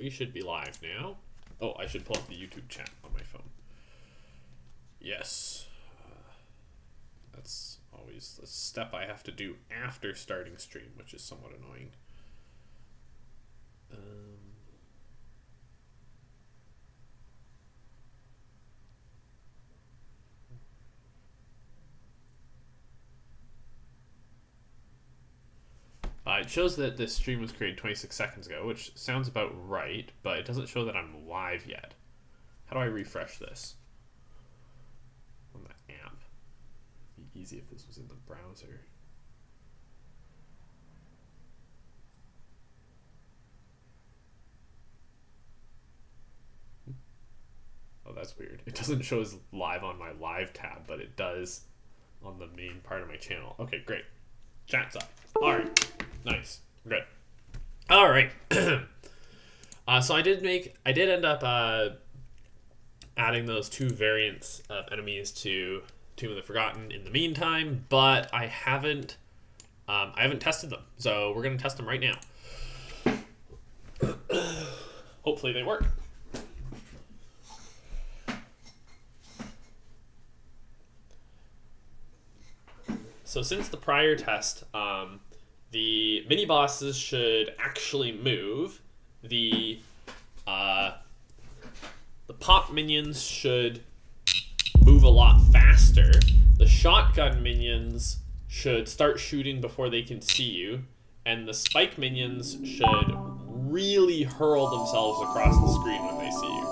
We should be live now. Oh, I should pull up the YouTube chat on my phone. Yes. That's always a step I have to do after starting stream, which is somewhat annoying. It shows that this stream was created 26 seconds ago, which sounds about right, but it doesn't show that I'm live yet. How do I refresh this? On the app. It'd be easy if this was in the browser. Oh, that's weird. It doesn't show as live on my live tab, but it does on the main part of my channel. Okay, great. Chat's up. All right. Nice. Good. All right. So I did end up adding those two variants of enemies to Tomb of the Forgotten in the meantime, but I haven't tested them. So we're gonna test them right now. Hopefully they work. So since the prior test, the mini bosses should actually move. The pop minions should move a lot faster. The shotgun minions should start shooting before they can see you, and the spike minions should really hurl themselves across the screen when they see you.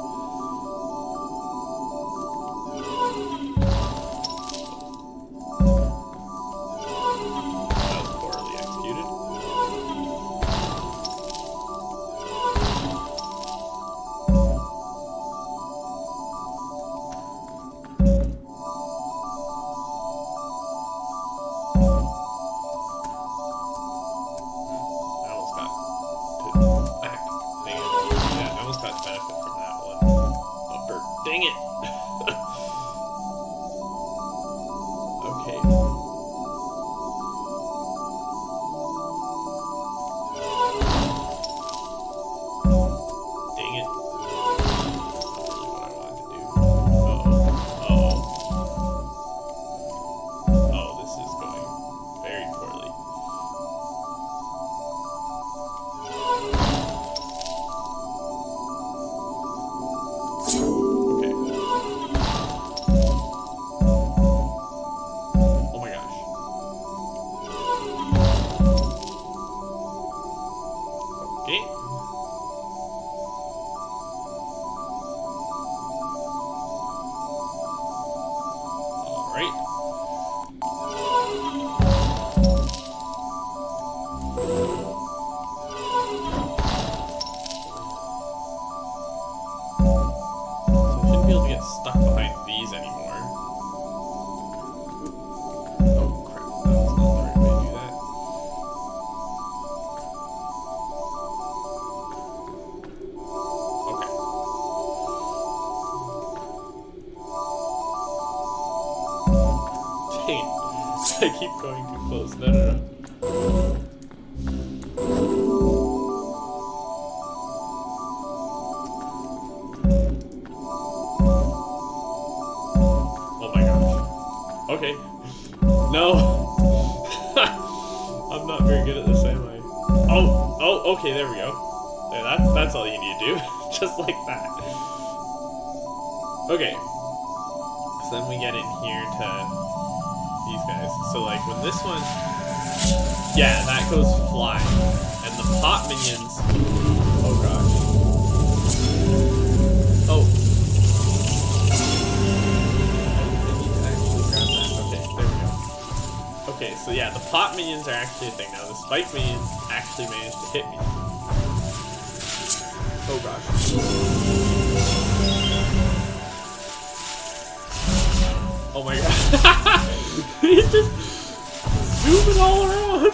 I keep going too close. No. Oh my gosh. Okay. No. I'm not very good at this, am I? Oh, okay, there we go. Yeah, that's all you need to do. Just like that. Okay. So then we get in here to these guys. So like when this one, yeah, that goes flying, and the pop minions. Oh gosh. Oh. I need to actually grab that. Okay, there we go. Okay, so yeah, the pop minions are actually a thing now. The spike minions actually managed to hit me. Oh gosh. Oh my god. He's just zooming all around.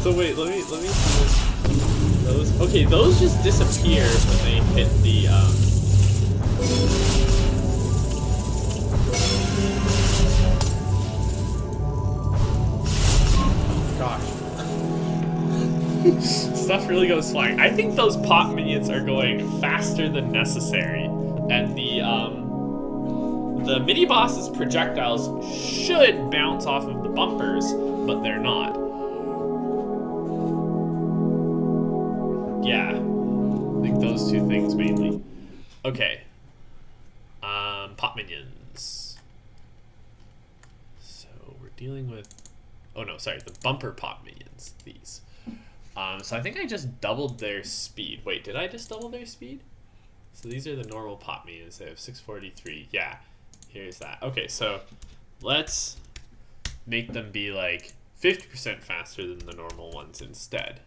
So wait, let me see those. Okay, those just disappear when they hit the gosh. Stuff really goes flying. I think those pop minions are going faster than necessary, and the mini boss's projectiles should bounce off of the bumpers, but they're not. Yeah, I think those two things mainly. Okay. Pop minions. So we're dealing with, oh no, sorry, the bumper pop minions, these. So I think I just doubled their speed. Wait, did I just double their speed? So these are the normal pop minions. They have 643. Yeah, here's that. Okay, so let's make them be like 50% faster than the normal ones instead.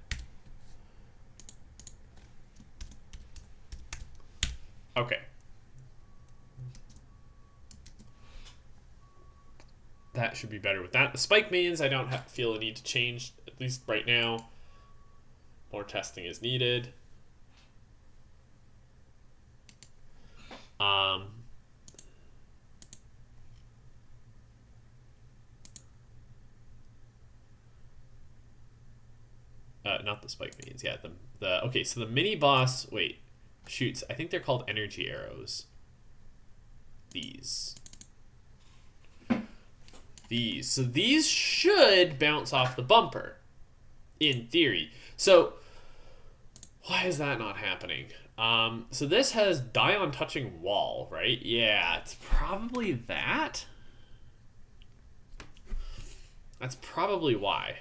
Okay. That should be better with that. The spike minions, I don't feel a need to change, at least right now. More testing is needed. Not the spike minions. Yeah, okay. So the mini boss. Wait, shoots. I think they're called energy arrows. These. So these should bounce off the bumper, in theory. So why is that not happening? So this has die on touching wall, right? Yeah, it's probably that. That's probably why.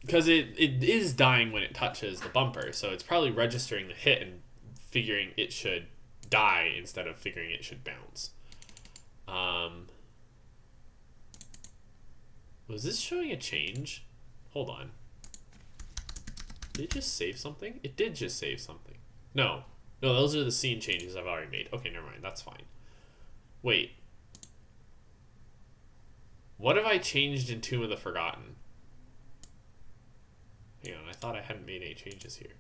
Because it is dying when it touches the bumper, so it's probably registering the hit and figuring it should die instead of figuring it should bounce. Was this showing a change? Hold on. Did it just save something? It did just save something. No, those are the scene changes I've already made. Okay, never mind. That's fine. Wait. What have I changed in Tomb of the Forgotten? Hang on, I thought I hadn't made any changes here.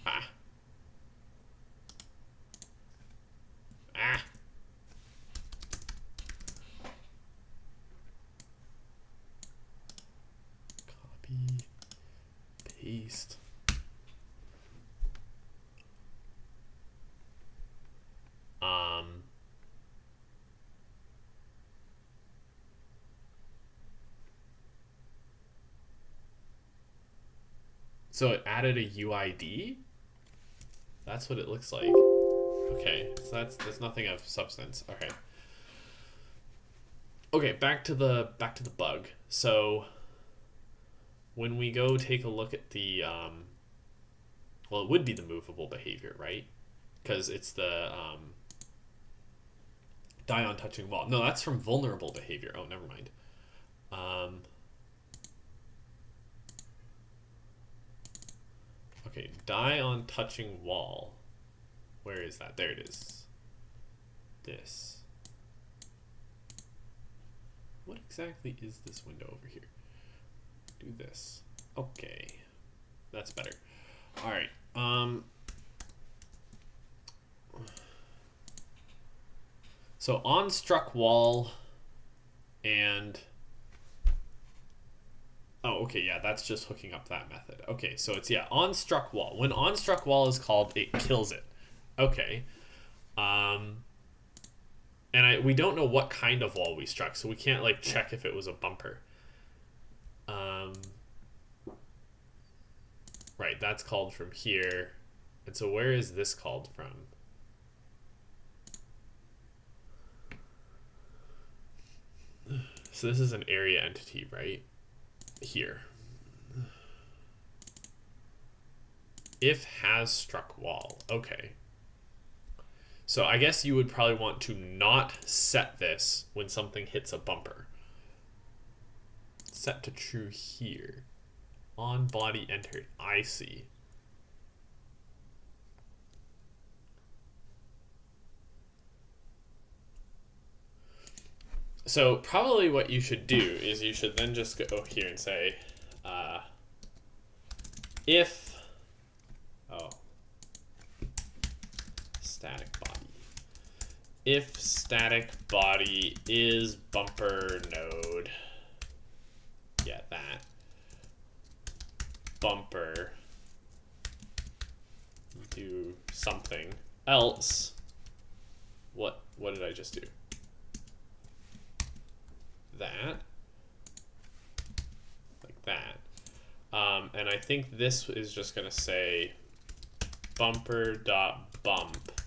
Ah. Copy, paste. So it added a UID? That's what it looks like. Okay, so that's nothing of substance. Okay. Okay, back to the bug. So when we go take a look at the well, it would be the movable behavior, right? Because it's the die on touching wall. No, that's from vulnerable behavior. Oh, never mind. Okay, die on touching wall. Where is that? There it is. This. What exactly is this window over here? Do this. Okay. That's better. Alright. So on struck wall and oh, okay, yeah, that's just hooking up that method. Okay, so it's, yeah, on struck wall. When on struck wall is called, it kills it. Okay. And we don't know what kind of wall we struck, so we can't, like, check if it was a bumper. Right, that's called from here. And so where is this called from? So this is an area entity, right? Here. If has struck wall. Okay. So I guess you would probably want to not set this when something hits a bumper. Set to true here. On body entered. I see. So probably what you should do is you should then just go here and say, if, static body, if static body is bumper node, yeah, that bumper do something else, what did I just do? That, like that. And I think this is just gonna say bumper dot bump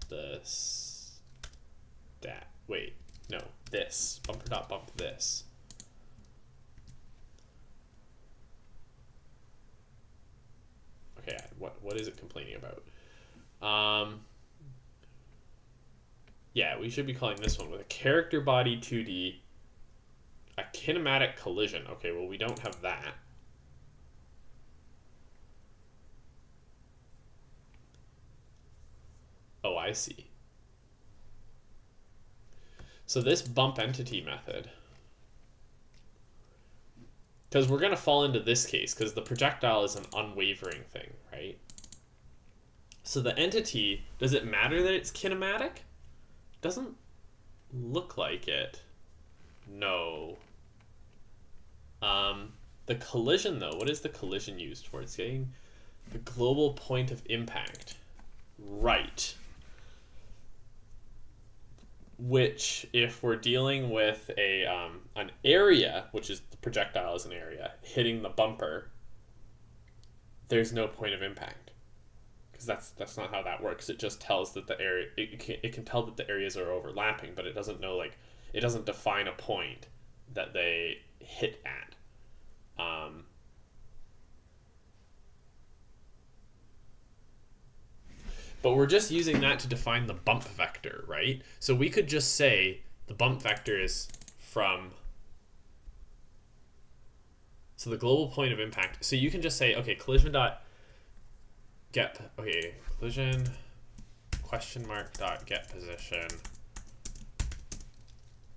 the stat. Wait, no, this bumper dot bump this. Okay, what is it complaining about? Yeah, we should be calling this one with a character body 2D, a kinematic collision. Okay, well, we don't have that. Oh, I see. So this bump entity method, because we're going to fall into this case, because the projectile is an unwavering thing, right? So the entity, does it matter that it's kinematic? Doesn't look like it. No. The collision, though, what is the collision used for? It's getting the global point of impact. Right. Which, if we're dealing with a an area, which is the projectile is an area, hitting the bumper, there's no point of impact. Because that's not how that works. It just tells that the area, it can tell that the areas are overlapping, but it doesn't know, like, it doesn't define a point that they hit at. But we're just using that to define the bump vector, right? So we could just say the bump vector is from, so the global point of impact. So you can just say, okay, collision dot get, okay, collision question mark dot get position.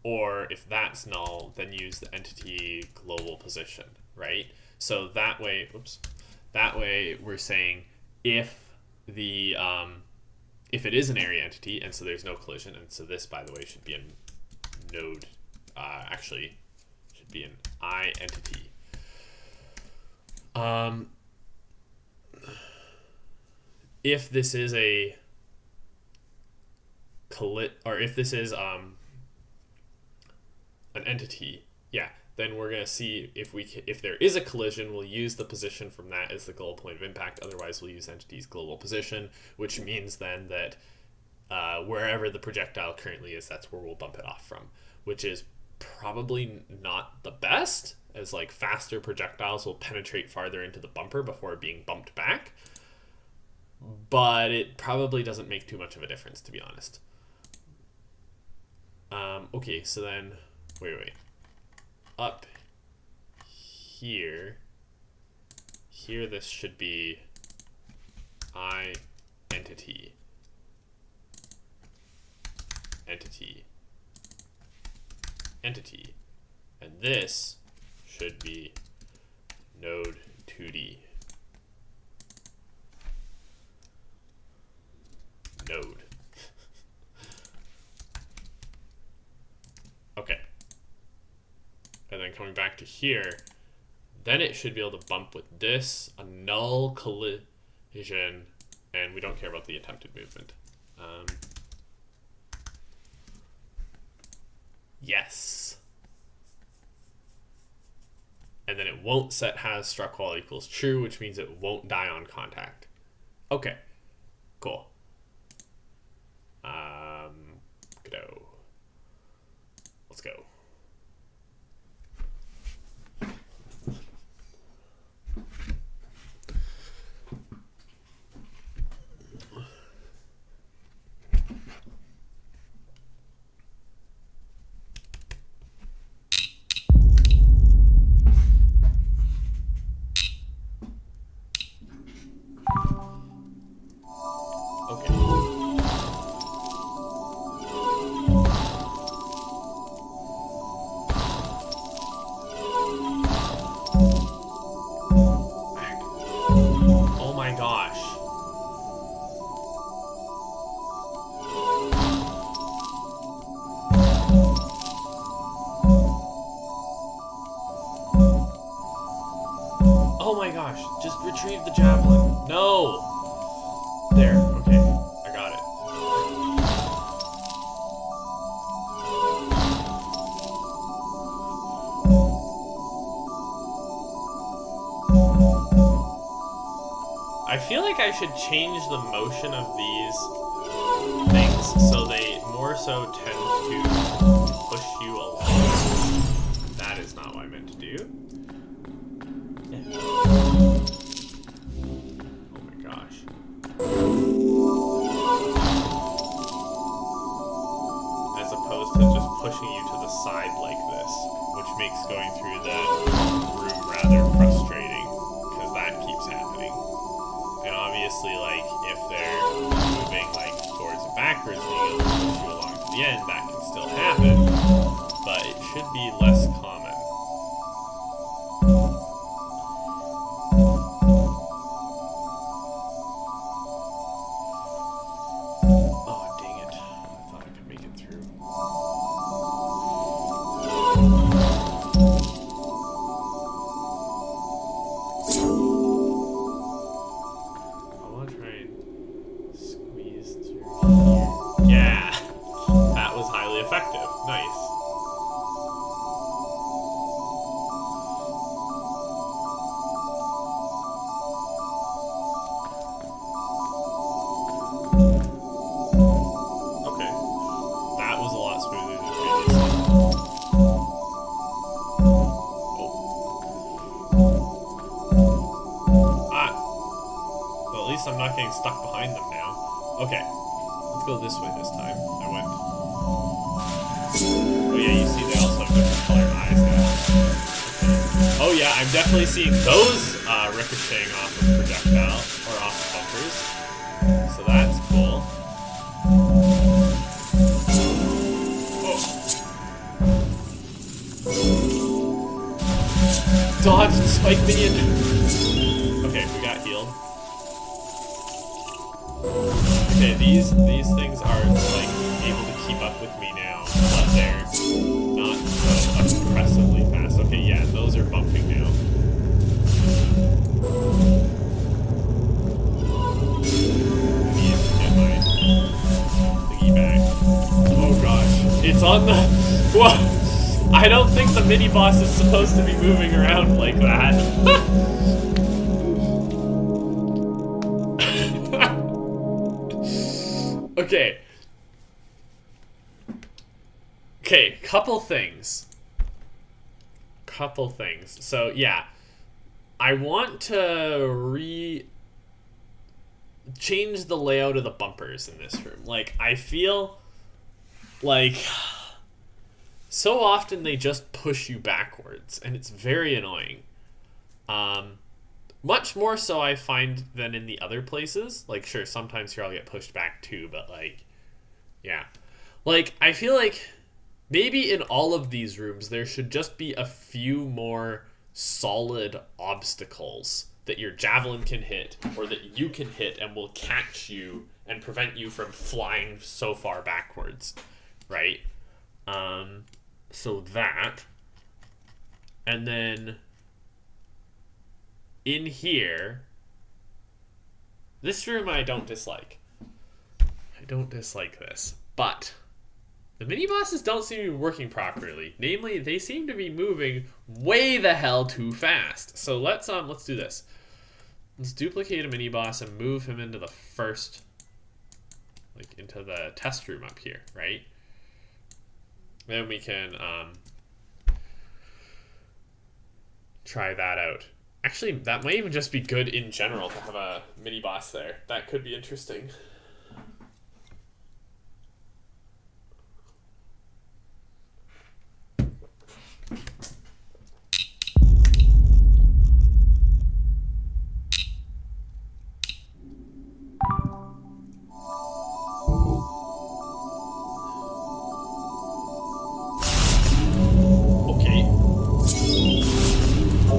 Or if that's null, then use the entity global position, right? So that way, that way we're saying if the if it is an area entity, and so there's no collision, and so this, by the way, should be a node, actually should be an I entity. If this is a if this is an entity, yeah, then we're gonna see if there is a collision, we'll use the position from that as the global point of impact. Otherwise, we'll use entity's global position, which means then that wherever the projectile currently is, that's where we'll bump it off from, which is probably not the best, as like faster projectiles will penetrate farther into the bumper before being bumped back. But it probably doesn't make too much of a difference, to be honest. Okay, so then, wait. Up here, this should be I entity, and this should be node 2D, node. Okay. And then coming back to here, then it should be able to bump with this, a null collision, and we don't care about the attempted movement. Yes. And then it won't set has struck while equals true, which means it won't die on contact. Okay, cool. Go. Let's go. gosh, just retrieve the javelin. No! There, okay, I got it. I feel like I should change the motion of these things so they more so tend to push you along. That is not what I meant to do. Oh my gosh. As opposed to just pushing you to the side like this, which makes going through the room rather frustrating, because that keeps happening. And obviously, like, if they're moving, like, forwards and backwards, being able to push you along to the end, that can still happen, but it should be less common. Oh, dang it. I thought I could make it through. Yeah, that was highly effective. Nice. Okay, that was a lot smoother than previously. Oh. Ah. Well, at least I'm not getting stuck behind them now. Okay. Let's go this way this time. I went. Oh yeah, you see they also have different colored eyes now. Oh yeah, I'm definitely seeing those ricocheting off of projectile, or off of bumpers. So that's cool. Oh. Dodge the spike minion! Okay, we got healed. Okay, these things are, like, able to keep up with me now, but they're not so impressively fast. Okay, yeah, those are bumping now. I need to get my thingy back. Oh gosh, it's on the... Whoa! I don't think the mini-boss is supposed to be moving around like that. Okay. Okay, couple things. So, yeah. I want to change the layout of the bumpers in this room. Like, I feel like so often they just push you backwards, and it's very annoying. Much more so, I find, than in the other places. Like, sure, sometimes here I'll get pushed back too, but, like, yeah. Like, I feel like maybe in all of these rooms there should just be a few more solid obstacles that your javelin can hit, or that you can hit and will catch you and prevent you from flying so far backwards, right? So that. And then in here, this room I don't dislike. I don't dislike this, but the mini-bosses don't seem to be working properly. Namely, they seem to be moving way the hell too fast. So let's do this. Let's duplicate a mini-boss and move him into the first, like, into the test room up here, right? Then we can try that out. Actually, that might even just be good in general to have a mini-boss there. That could be interesting. Okay.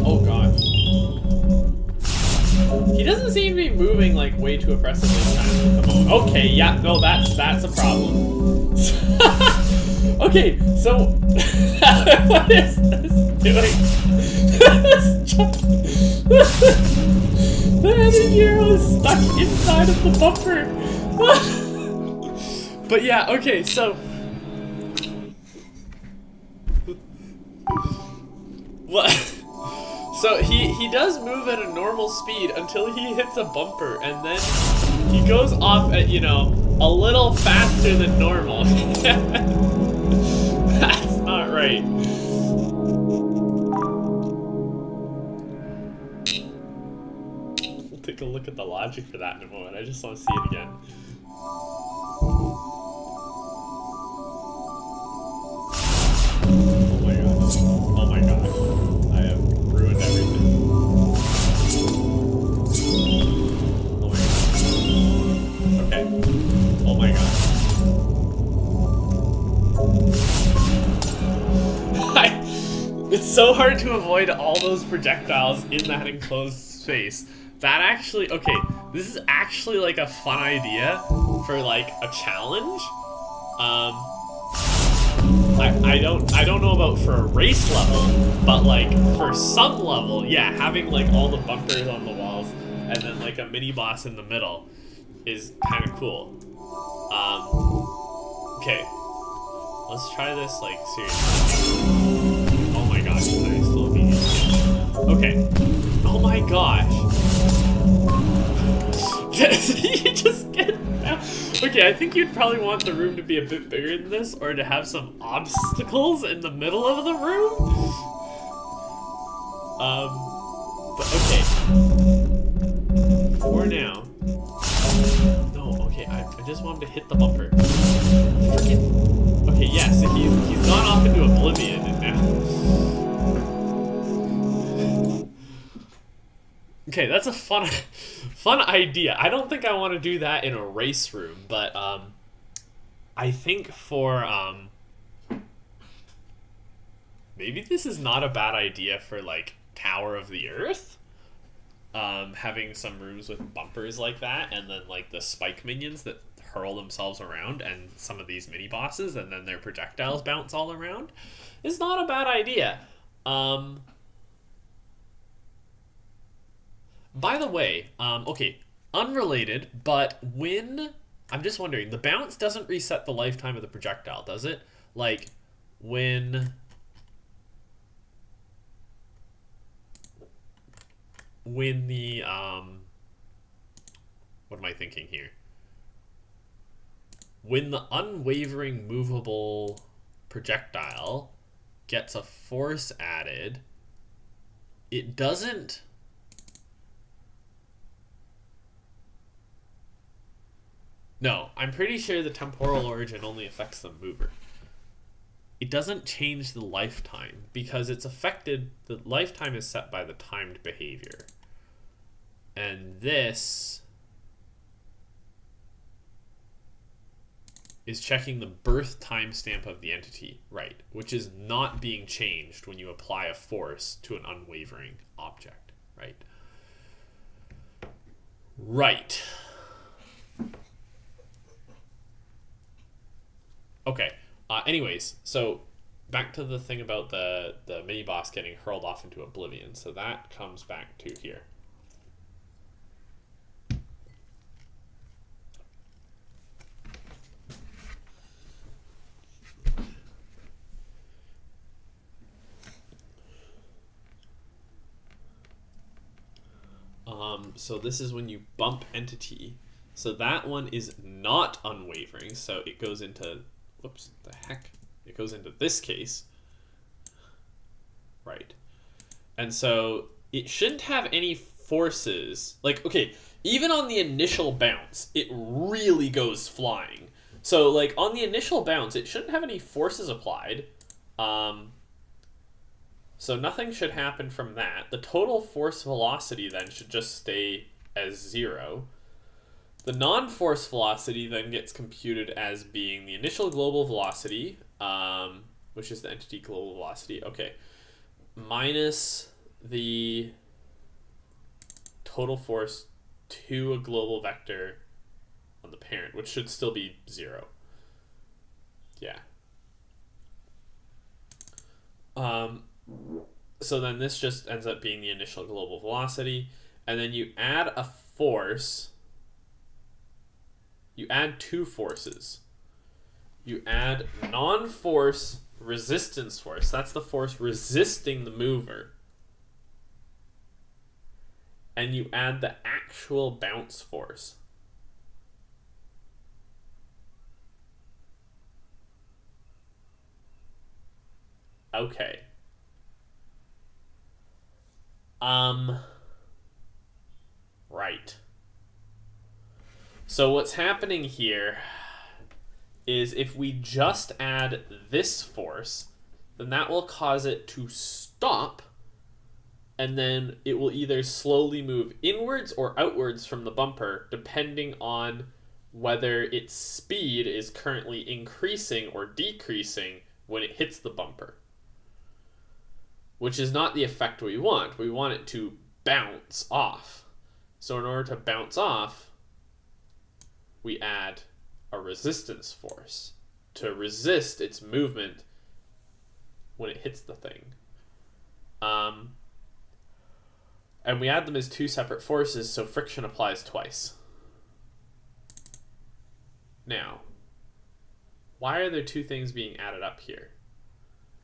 Oh god. He doesn't seem to be moving like way too oppressively fast at the moment. Okay, yeah, no, that's a problem. Okay, so what is this doing? The hero is stuck inside of the bumper. But yeah, okay, so what? So he does move at a normal speed until he hits a bumper, and then he goes off at, you know, a little faster than normal. That's not right. We'll take a look at the logic for that in a moment. I just want to see it again. Oh my gosh. Oh my gosh. I have ruined everything. Oh my gosh. Okay. Oh my gosh. It's so hard to avoid all those projectiles in that enclosed space. That actually, okay, this is actually like a fun idea for like a challenge. I don't know about for a race level, but like for some level, yeah, having like all the bumpers on the walls and then like a mini boss in the middle is kind of cool. Okay, let's try this like seriously. Oh my gosh, can I still be? Okay. Oh my gosh. You just get down. Okay, I think you'd probably want the room to be a bit bigger than this, or to have some obstacles in the middle of the room. But okay. For now. No, okay, I just want him to hit the bumper. Freaking. Okay, yeah, so he's gone off into oblivion, and now. Okay, that's a fun idea. I don't think I want to do that in a race room, but I think for maybe this is not a bad idea for like Tower of the Earth. Having some rooms with bumpers like that, and then like the spike minions that hurl themselves around, and some of these mini bosses, and then their projectiles bounce all around, is not a bad idea. By the way, okay, unrelated, but when, I'm just wondering, the bounce doesn't reset the lifetime of the projectile, does it? Like, when the, what am I thinking here? When the unwavering movable projectile gets a force added, it doesn't... No, I'm pretty sure the temporal origin only affects the mover. It doesn't change the lifetime, because it's affected, the lifetime is set by the timed behavior. And this is checking the birth timestamp of the entity, right, which is not being changed when you apply a force to an unwavering object, right? Right. Okay, anyways, so back to the thing about the mini boss getting hurled off into oblivion. So that comes back to here. So this is when you bump entity. So that one is not unwavering, so it goes into... Whoops, the heck? It goes into this case. Right. And so it shouldn't have any forces. Like, okay, even on the initial bounce, it really goes flying. So, like, on the initial bounce, it shouldn't have any forces applied. So nothing should happen from that. The total force velocity then should just stay as 0. The non-force velocity then gets computed as being the initial global velocity, which is the entity global velocity, okay, minus the total force to a global vector on the parent, which should still be 0. Yeah. So then this just ends up being the initial global velocity, and then you add a force. You add two forces. You add non-force resistance force. That's the force resisting the mover. And you add the actual bounce force. Okay. Right. So what's happening here is if we just add this force, then that will cause it to stop, and then it will either slowly move inwards or outwards from the bumper, depending on whether its speed is currently increasing or decreasing when it hits the bumper. Which is not the effect we want. We want it to bounce off. So in order to bounce off, we add a resistance force to resist its movement when it hits the thing. And we add them as two separate forces, so friction applies twice. Now, why are there two things being added up here?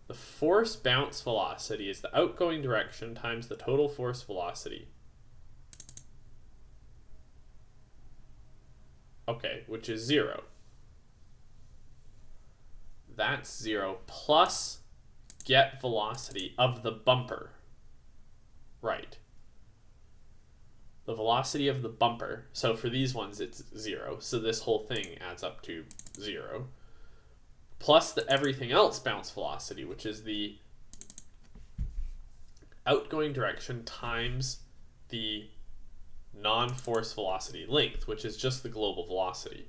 The force bounce velocity is the outgoing direction times the total force velocity. Okay, which is 0. That's 0 plus get velocity of the bumper. Right. The velocity of the bumper. So for these ones, it's 0. So this whole thing adds up to 0. Plus the everything else bounce velocity, which is the outgoing direction times the non-force velocity length, which is just the global velocity.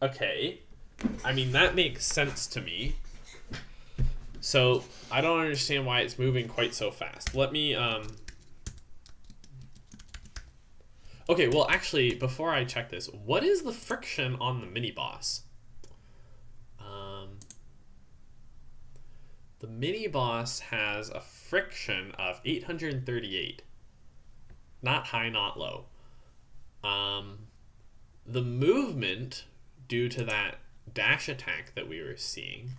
Okay, I mean, that makes sense to me. So I don't understand why it's moving quite so fast. Let me, okay, well, actually, before I check this, what is the friction on the mini-boss? The mini-boss has a friction of 838. Not high, not low. The movement, due to that dash attack that we were seeing,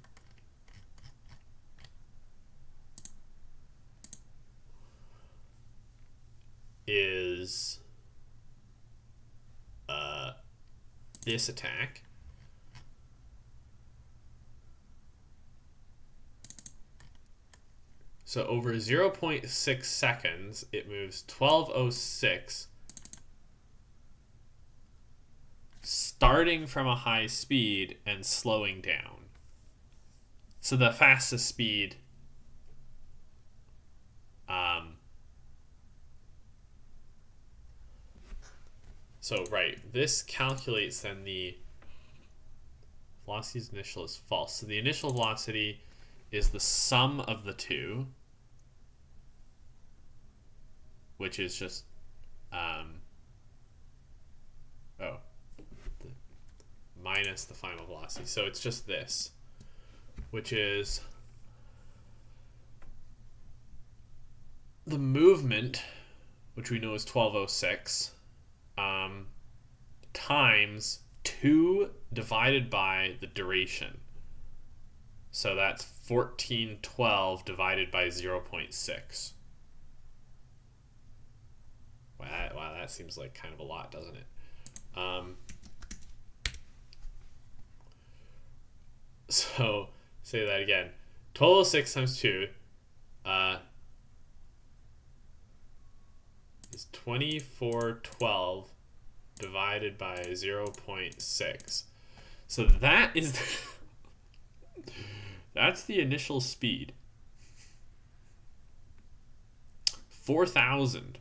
is this attack. So over 0.6 seconds, it moves 1206, starting from a high speed and slowing down. So the fastest speed so right, this calculates then the velocity's initial is false. So the initial velocity is the sum of the two, which is just minus the final velocity. So it's just this, which is the movement, which we know is 1206, times 2 divided by the duration. So that's 1412 divided by 0.6. Wow, that seems like kind of a lot, doesn't it? So say that again. 1206 times 2 is 2412 divided by 0.6. So that is that's the initial speed. 4,000.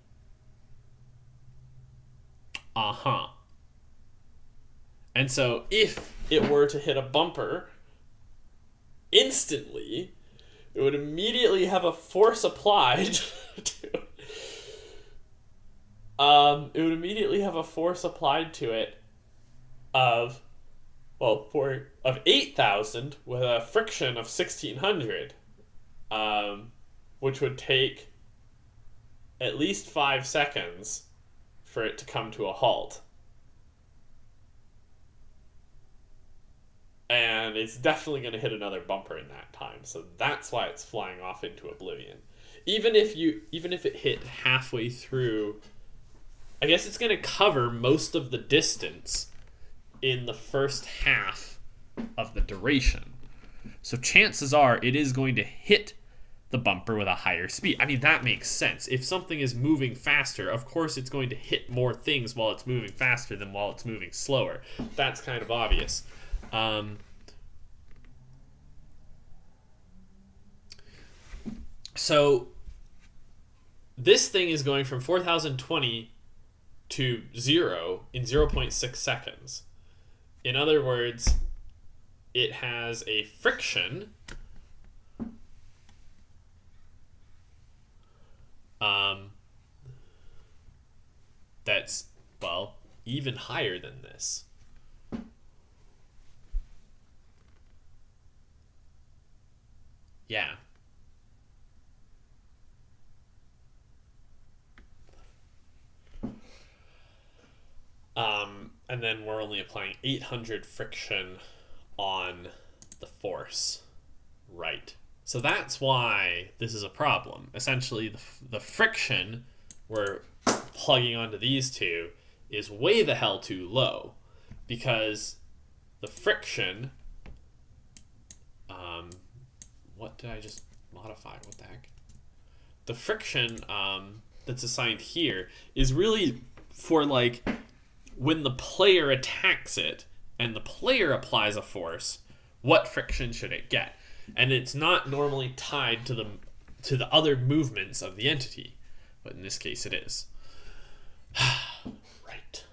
And so if it were to hit a bumper instantly, it would immediately have a force applied to it of 8,000 with a friction of 1,600, which would take at least 5 seconds for it to come to a halt. And it's definitely going to hit another bumper in that time, so that's why it's flying off into oblivion. Even if it hit halfway through, I guess it's going to cover most of the distance in the first half of the duration. So chances are it is going to hit the bumper with a higher speed. I mean, that makes sense. If something is moving faster, of course it's going to hit more things while it's moving faster than while it's moving slower. That's kind of obvious. So this thing is going from 4020 to 0 in 0.6 seconds. In other words, it has a friction that's, well, even higher than this. Yeah. And then we're only applying 800 friction on the force. Right. So that's why this is a problem. Essentially, the friction we're plugging onto these two is way the hell too low, because the friction, what did I just modify? What the heck? The friction that's assigned here is really for, like, when the player attacks it and the player applies a force, what friction should it get? And it's not normally tied to the other movements of the entity, but in this case it is. Right.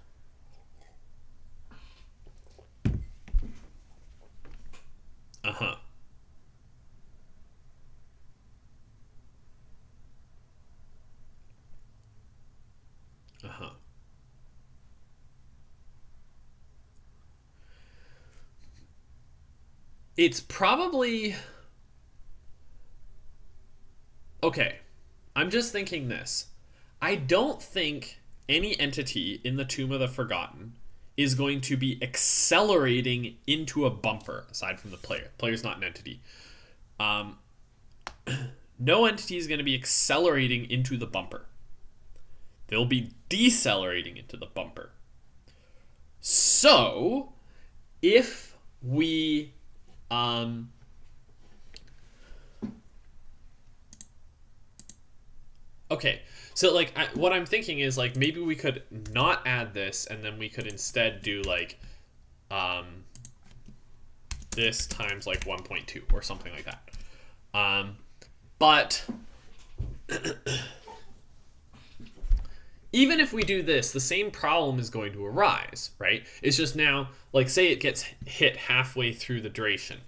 Uh-huh. Uh-huh. It's probably... Okay, I'm just thinking this. I don't think any entity in the Tomb of the Forgotten is going to be accelerating into a bumper, aside from the player. The player's not an entity. No entity is going to be accelerating into the bumper. They'll be decelerating into the bumper. So, if we... Okay, so, like, what I'm thinking is, like, maybe we could not add this, and then we could instead do, like, this times, like, 1.2 or something like that. But even if we do this, the same problem is going to arise, right? It's just now, like, say it gets hit halfway through the duration,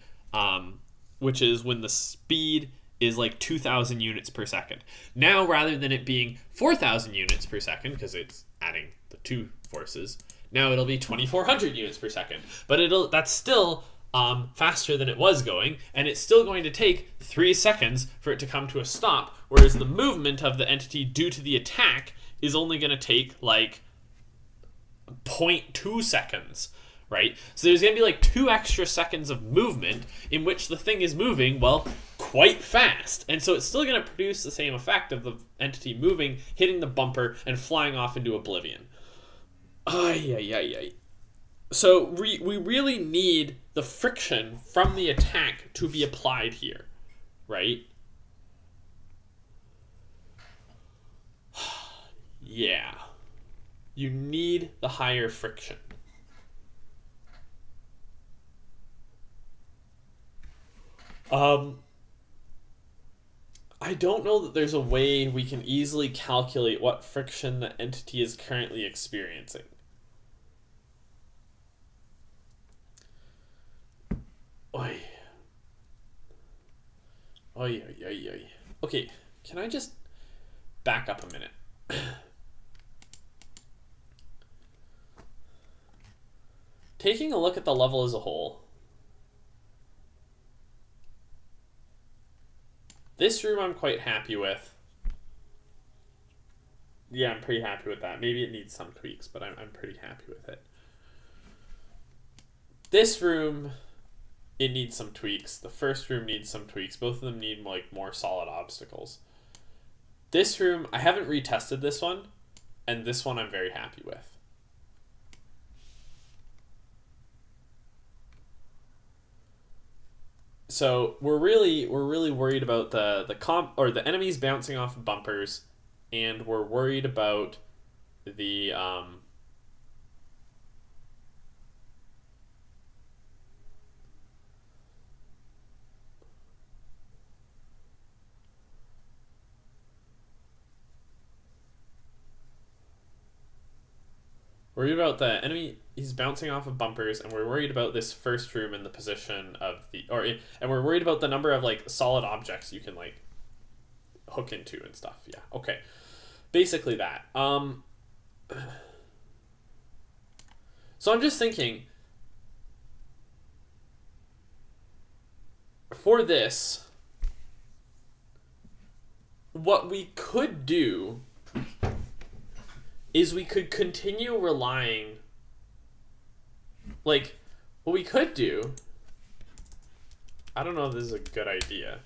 which is when the speed is like 2,000 units per second. Now, rather than it being 4,000 units per second, because it's adding the two forces, now it'll be 2,400 units per second. But that's still faster than it was going, and it's still going to take 3 seconds for it to come to a stop, whereas the movement of the entity due to the attack is only going to take like 0.2 seconds, right? So there's going to be like 2 extra seconds of movement in which the thing is moving, well, quite fast. And so it's still going to produce the same effect of the entity moving, hitting the bumper, and flying off into oblivion. So we really need the friction from the attack to be applied here, right? Yeah. You need the higher friction. I don't know that there's a way we can easily calculate what friction the entity is currently experiencing. Oy. Oy, oy, oy, oy. Okay, can I just back up a minute? Taking a look at the level as a whole, this room I'm quite happy with. Yeah, I'm pretty happy with that. Maybe it needs some tweaks, but I'm pretty happy with it. This room, it needs some tweaks. The first room needs some tweaks. Both of them need like more solid obstacles. This room, I haven't retested this one, and this one I'm very happy with. So we're really worried about the enemies bouncing off bumpers, and we're worried about the worried about the enemy. He's bouncing off of bumpers, and we're worried about this first room and the position of and we're worried about the number of like solid objects you can like hook into and stuff. Yeah, okay. Basically that. So I'm just thinking, for this, what we could do is we could continue relying, like, what we could do, I don't know if this is a good idea.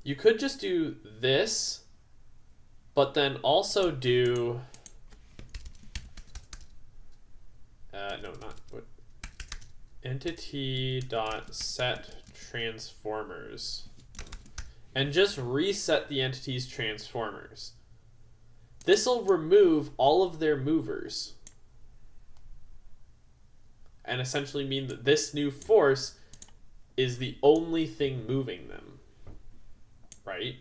You could just do this, but then also do, entity.set transformers, and just reset the entity's transformers. This will remove all of their movers and essentially mean that this new force is the only thing moving them, right?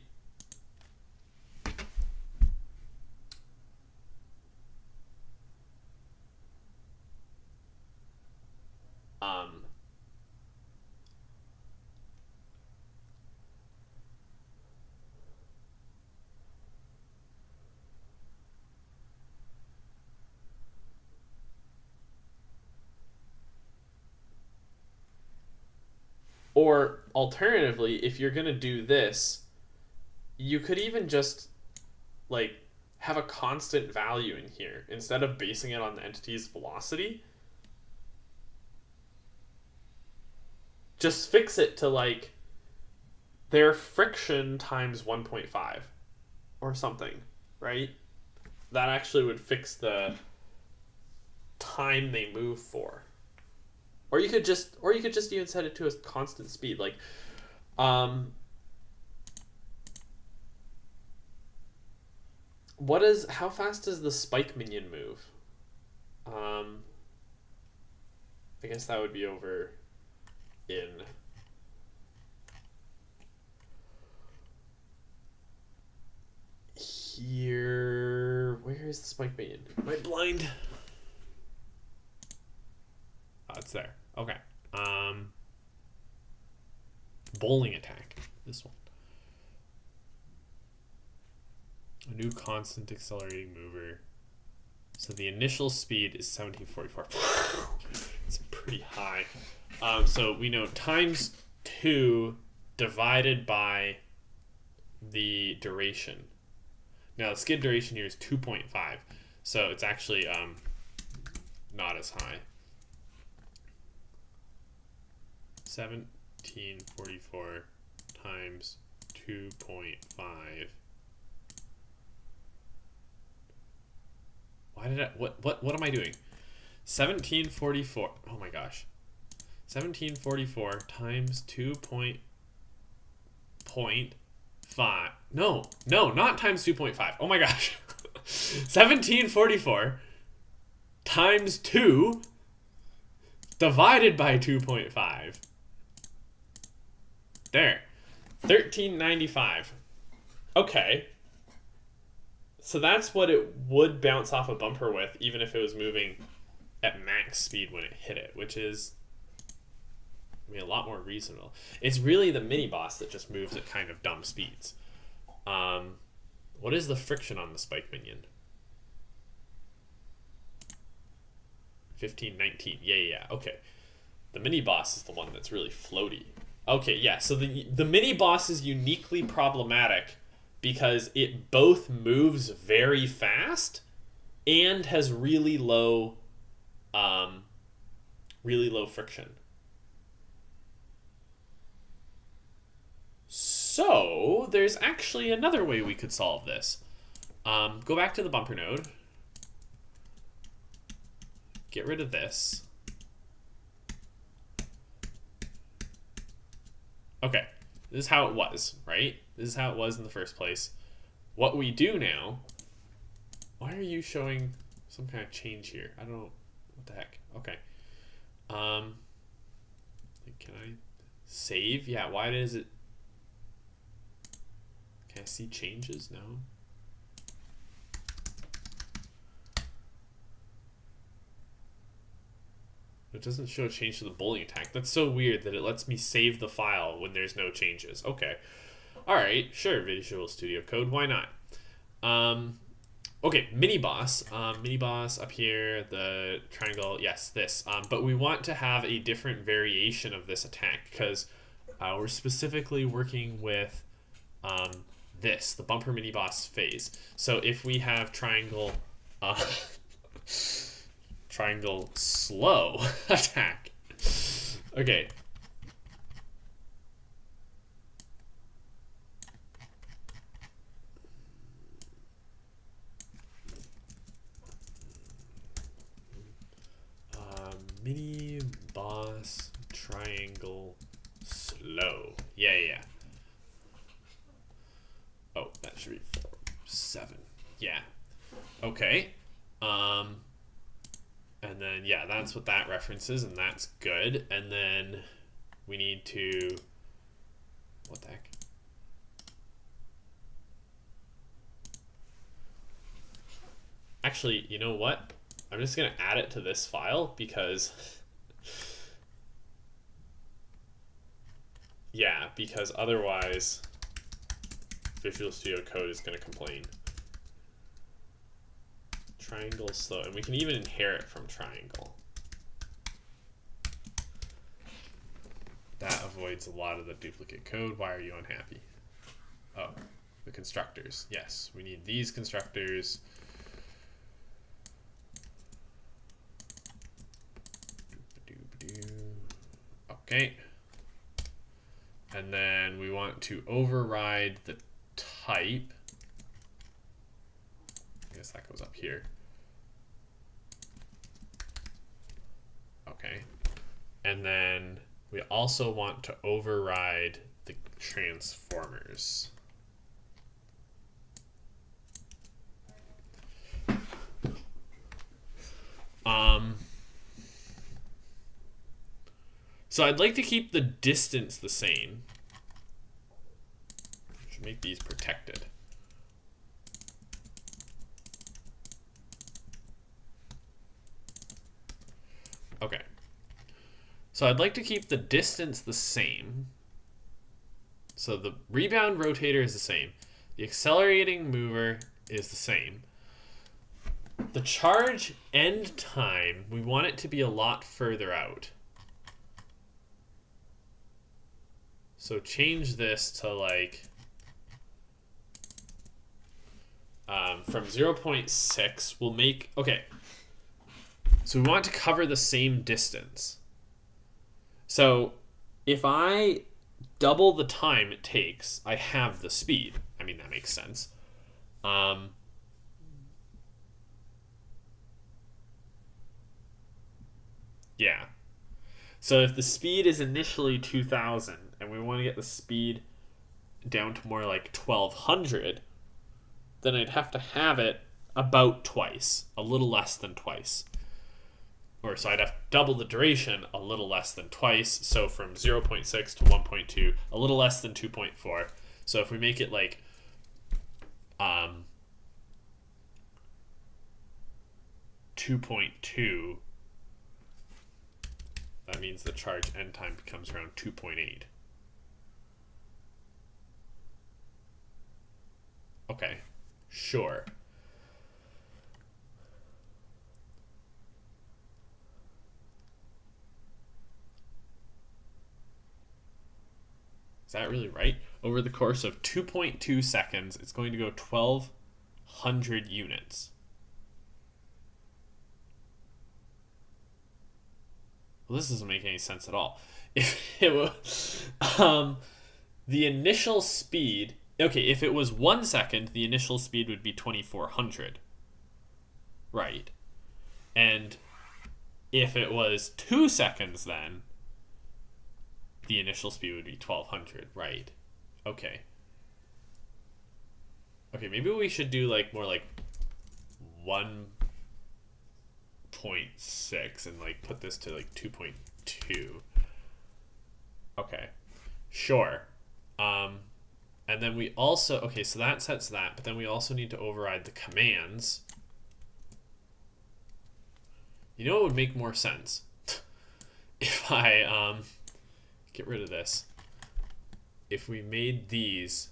Or alternatively, if you're going to do this, you could even just like have a constant value in here instead of basing it on the entity's velocity. Just fix it to like their friction times 1.5 or something, right? That actually would fix the time they move for. Or you could just even set it to a constant speed. Like, how fast does the spike minion move? I guess that would be over in here. Where is the spike minion? Am I blind? Oh, it's there. Okay. Bowling attack. This one. A new constant accelerating mover. So the initial speed is 1744. It's pretty high. So we know times 2 divided by the duration. Now the skid duration here is 2.5. So it's actually not as high. 1744 times 2.5. Why did I what am I doing? 1744. Oh my gosh. 1744 times 2.5. No, not times 2.5. Oh my gosh. 1744 times 2 divided by 2.5. There. 1395. Okay. So that's what it would bounce off a bumper with, even if it was moving at max speed when it hit it, which is, I mean, a lot more reasonable. It's really the mini boss that just moves at kind of dumb speeds. What is the friction on the spike minion? 15, 19. Yeah. Okay. The mini boss is the one that's really floaty. Okay, yeah. So the mini boss is uniquely problematic because it both moves very fast and has really low friction. So there's actually another way we could solve this. Go back to the bumper node. Get rid of this. Okay, this is how it was, right? This is how it was in the first place. What we do now... Why are you showing some kind of change here? I don't know. What the heck? Okay. Can I save? Yeah, why is it... Can I see changes? No. It doesn't show a change to the bowling attack. That's so weird that it lets me save the file when there's no changes. Okay. Alright, sure, Visual Studio Code. Why not? Okay, mini boss. Mini boss up here, the triangle. Yes, this. But we want to have a different variation of this attack because we're specifically working with this, the bumper mini boss phase. So if we have triangle... triangle slow attack. Okay. Mini boss triangle slow. Yeah. Oh, that should be 4, 7. Yeah. Okay. And then, yeah, that's what that references, and that's good. And then we need to... What the heck? Actually, you know what? I'm just going to add it to this file because... Yeah, because otherwise Visual Studio Code is going to complain. Triangle slow, and we can even inherit from triangle. That avoids a lot of the duplicate code. Why are you unhappy? Oh, the constructors. Yes, we need these constructors. Okay. And then we want to override the type. I guess that goes up here. Okay. And then we also want to override the transformers. So I'd like to keep the distance the same. Should make these protected. Okay. So I'd like to keep the distance the same. So the rebound rotator is the same. The accelerating mover is the same. The charge end time, we want it to be a lot further out. So change this to like from 0.6, we'll make, okay. So we want to cover the same distance. So if I double the time it takes, I have the speed. I mean, that makes sense. Yeah. So if the speed is initially 2,000 and we want to get the speed down to more like 1,200, then I'd have to have it about twice, a little less than twice. Or so I'd have to double the duration, a little less than twice. So from 0.6 to 1.2, a little less than 2.4. So if we make it like 2.2, that means the charge end time becomes around 2.8. Okay, sure. Is that really right? Over the course of 2.2 seconds, it's going to go 1,200 units. Well, this doesn't make any sense at all. If it was the initial speed, okay, if it was 1 second, the initial speed would be 2,400. Right. And if it was 2 seconds, then the initial speed would be 1,200. Right. Okay. Okay, maybe we should do like more like 1.6 and like put this to like 2.2. Okay, sure. And then we also, okay, so that sets that, but then we also need to override the commands. You know what would make more sense? If I get rid of this. If we made these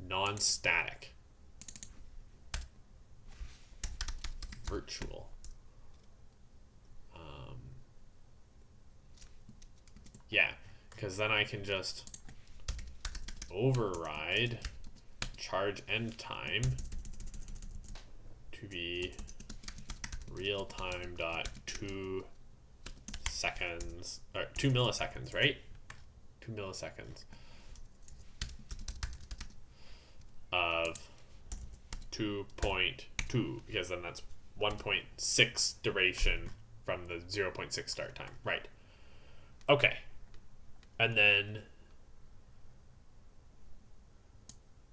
non-static. Virtual. Yeah, because then I can just override charge end time to be real time dot 2 seconds, or 2 milliseconds, right? 2 milliseconds of 2.2, because then that's 1.6 duration from the 0.6 start time, right? Okay. And then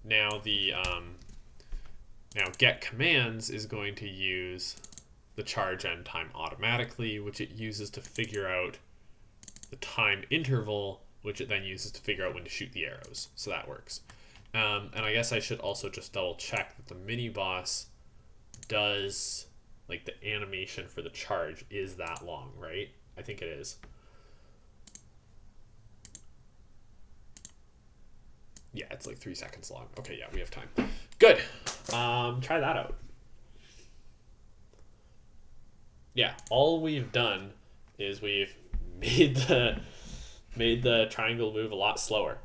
now the now get commands is going to use the charge end time automatically, which it uses to figure out the time interval, which it then uses to figure out when to shoot the arrows. So that works. And I guess I should also just double check that the mini boss does, like, the animation for the charge is that long, right? I think it is. Yeah, it's like 3 seconds long. Okay, yeah, we have time. Good. Try that out. Yeah, all we've done is we've made the triangle move a lot slower.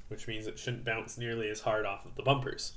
Which means it shouldn't bounce nearly as hard off of the bumpers.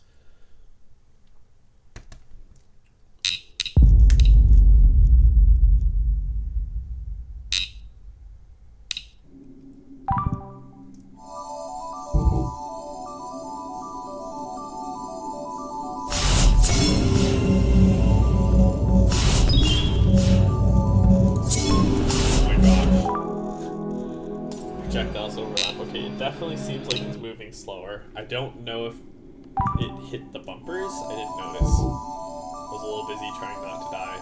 Definitely seems like it's moving slower. I don't know if it hit the bumpers. I didn't notice. I was a little busy trying not to die.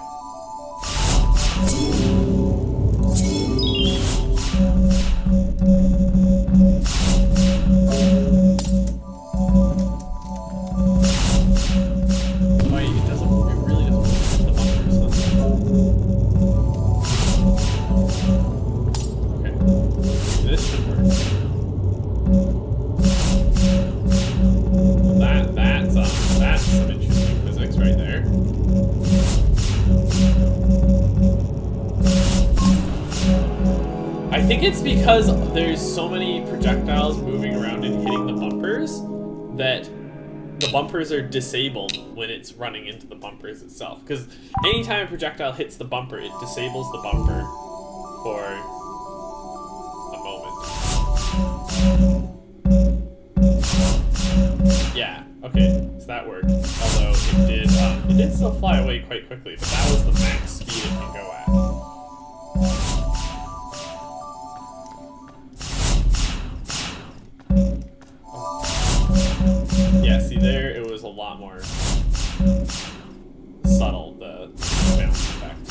Wait, it really doesn't hit the bumpers. Okay. This should work. That's some interesting physics right there. I think it's because there's so many projectiles moving around and hitting the bumpers that the bumpers are disabled when it's running into the bumpers itself. Because anytime a projectile hits the bumper, it disables the bumper for a moment. Yeah, okay, so that worked. Although it did still fly away quite quickly, but that was the max speed it can go at. Yeah, see there, it was a lot more subtle, the bounce effect.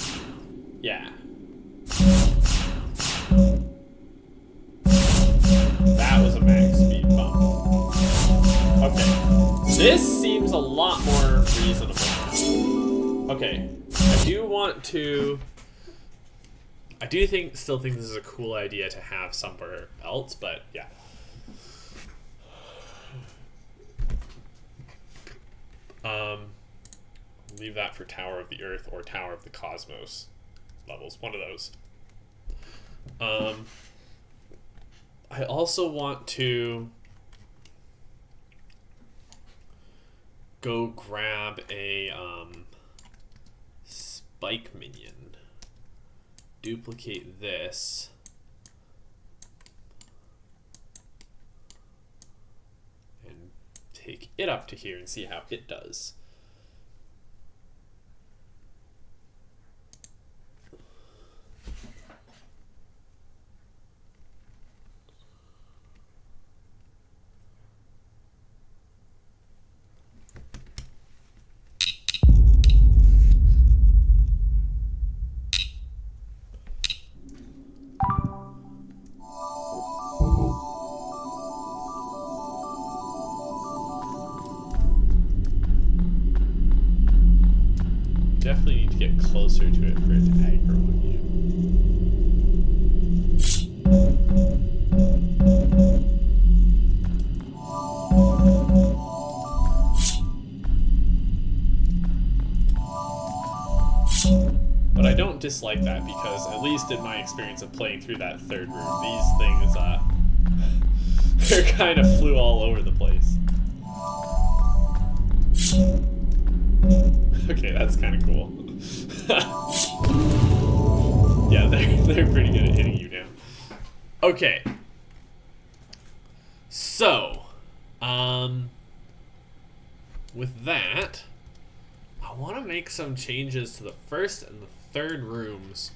Yeah. That was a max speed bump. Okay. This seems a lot more reasonable now. Okay, I do still think this is a cool idea to have somewhere else, but yeah. Leave that for Tower of the Earth or Tower of the Cosmos levels, one of those. I also want to go grab a spike minion. Duplicate this. And take it up to here and see how it does. Definitely need to get closer to it for it to aggro on you. But I don't dislike that because, at least in my experience of playing through that third room, these things, they kind of flew all over the place. Okay, that's kind of cool. Yeah, they're pretty good at hitting you now. Okay. So, with that, I want to make some changes to the first and the third rooms.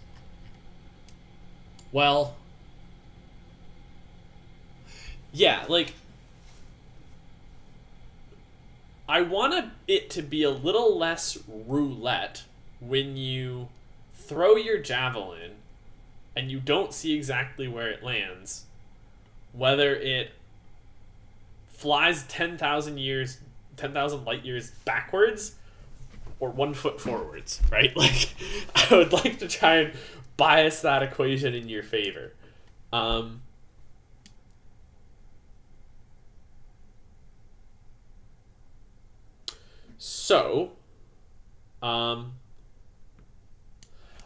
Well, yeah, like, I want it to be a little less roulette when you throw your javelin and you don't see exactly where it lands, whether it flies 10,000 light years backwards or 1 foot forwards, right? Like, I would like to try and bias that equation in your favor.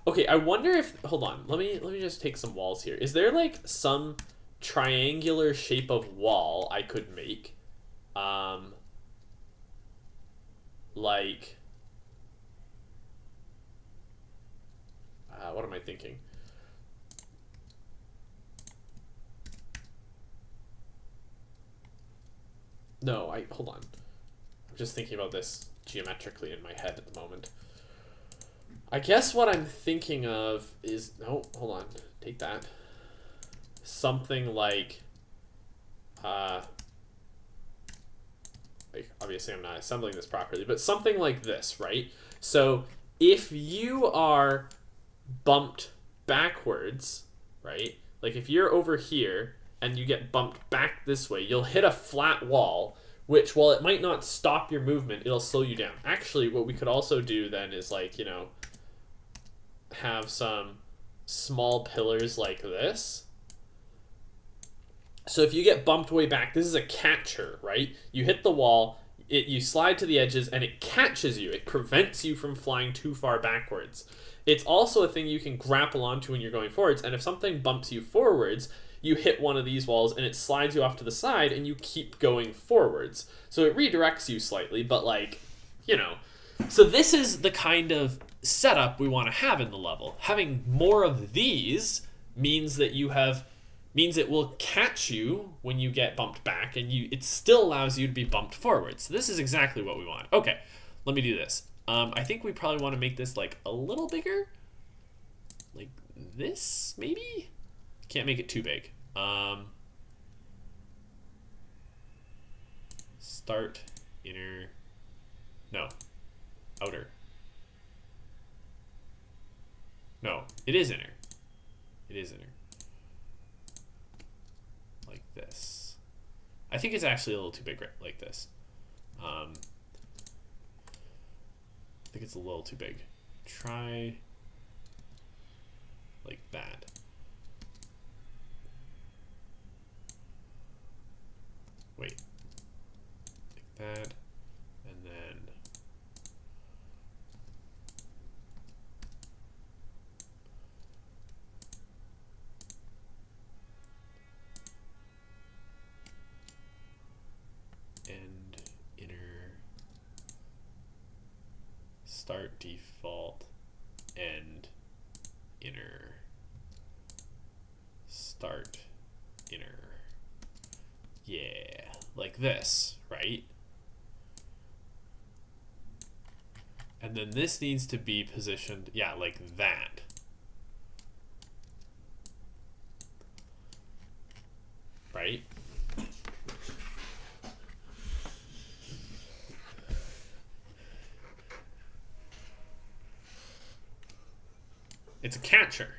Okay, I wonder if, hold on, let me just take some walls here. Is there like some triangular shape of wall I could make? Like, what am I thinking? No, hold on. I'm just thinking about this geometrically in my head at the moment. I guess what I'm thinking of is, no, hold on, take that. Something like, obviously I'm not assembling this properly, but something like this, right? So if you are bumped backwards, right? Like if you're over here and you get bumped back this way, you'll hit a flat wall, which, while it might not stop your movement, it'll slow you down. Actually, what we could also do then is, like, you know, have some small pillars like this. So if you get bumped way back, this is a catcher, right? You hit the wall, you slide to the edges, and it catches you. It prevents you from flying too far backwards. It's also a thing you can grapple onto when you're going forwards, and if something bumps you forwards, you hit one of these walls and it slides you off to the side and you keep going forwards. So it redirects you slightly, but, like, you know. So this is the kind of setup we want to have in the level. Having more of these means that means it will catch you when you get bumped back, and it still allows you to be bumped forward. So this is exactly what we want. Okay, let me do this. I think we probably want to make this, like, a little bigger. Like this, maybe? Can't make it too big. Start, inner, no, outer. No, it is inner. It is inner. Like this. I think it's actually a little too big like this. think it's a little too big. Try like that. Wait. Like that. And then end inner start default end inner start inner. Yeah, like this, right? And then this needs to be positioned, yeah, like that. Right? It's a catcher.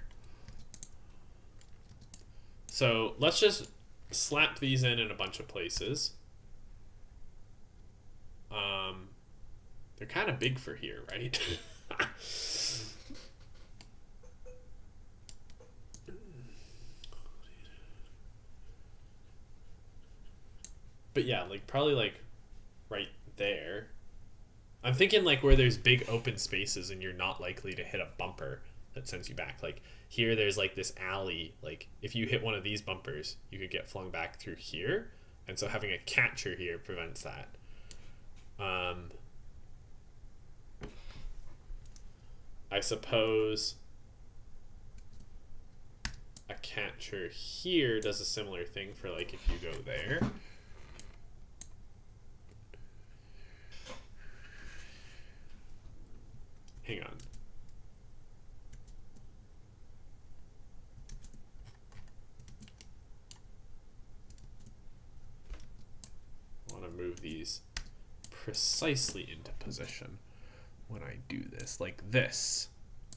So let's just slap these in a bunch of places. They're kind of big for here, right? But yeah, like probably like right there. I'm thinking like where there's big open spaces and you're not likely to hit a bumper that sends you back. Like here there's like this alley. Like if you hit one of these bumpers, you could get flung back through here. And so having a catcher here prevents that. I suppose a catcher here does a similar thing for like if you go there. Hang on. I want to move these precisely into position when I do this, like this.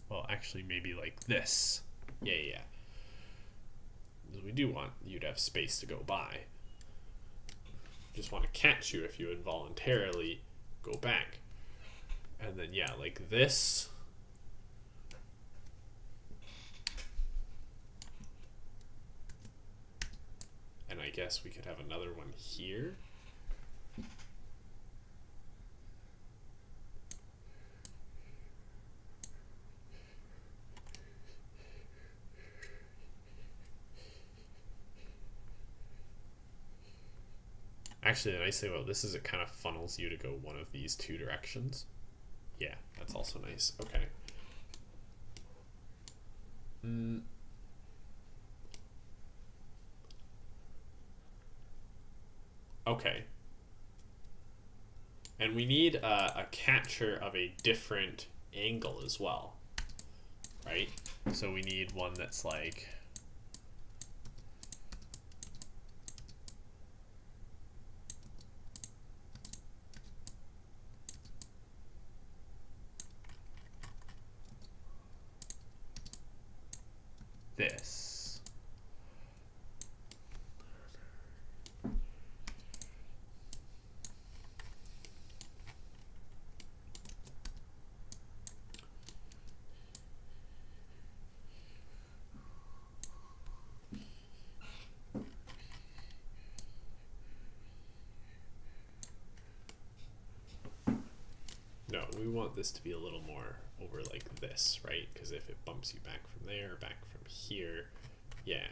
Well, actually, maybe like this. Yeah. We do want you to have space to go by. Just want to catch you if you involuntarily go back. And then, yeah, like this. And I guess we could have another one here. Actually, the nice thing about this is it kind of funnels you to go one of these two directions. Yeah, that's also nice. Okay. Okay. And we need a catcher of a different angle as well, right? So we need one that's like... this. No, we want this to be a little more over like this, right? Because if it bumps you back from there, back from here, yeah.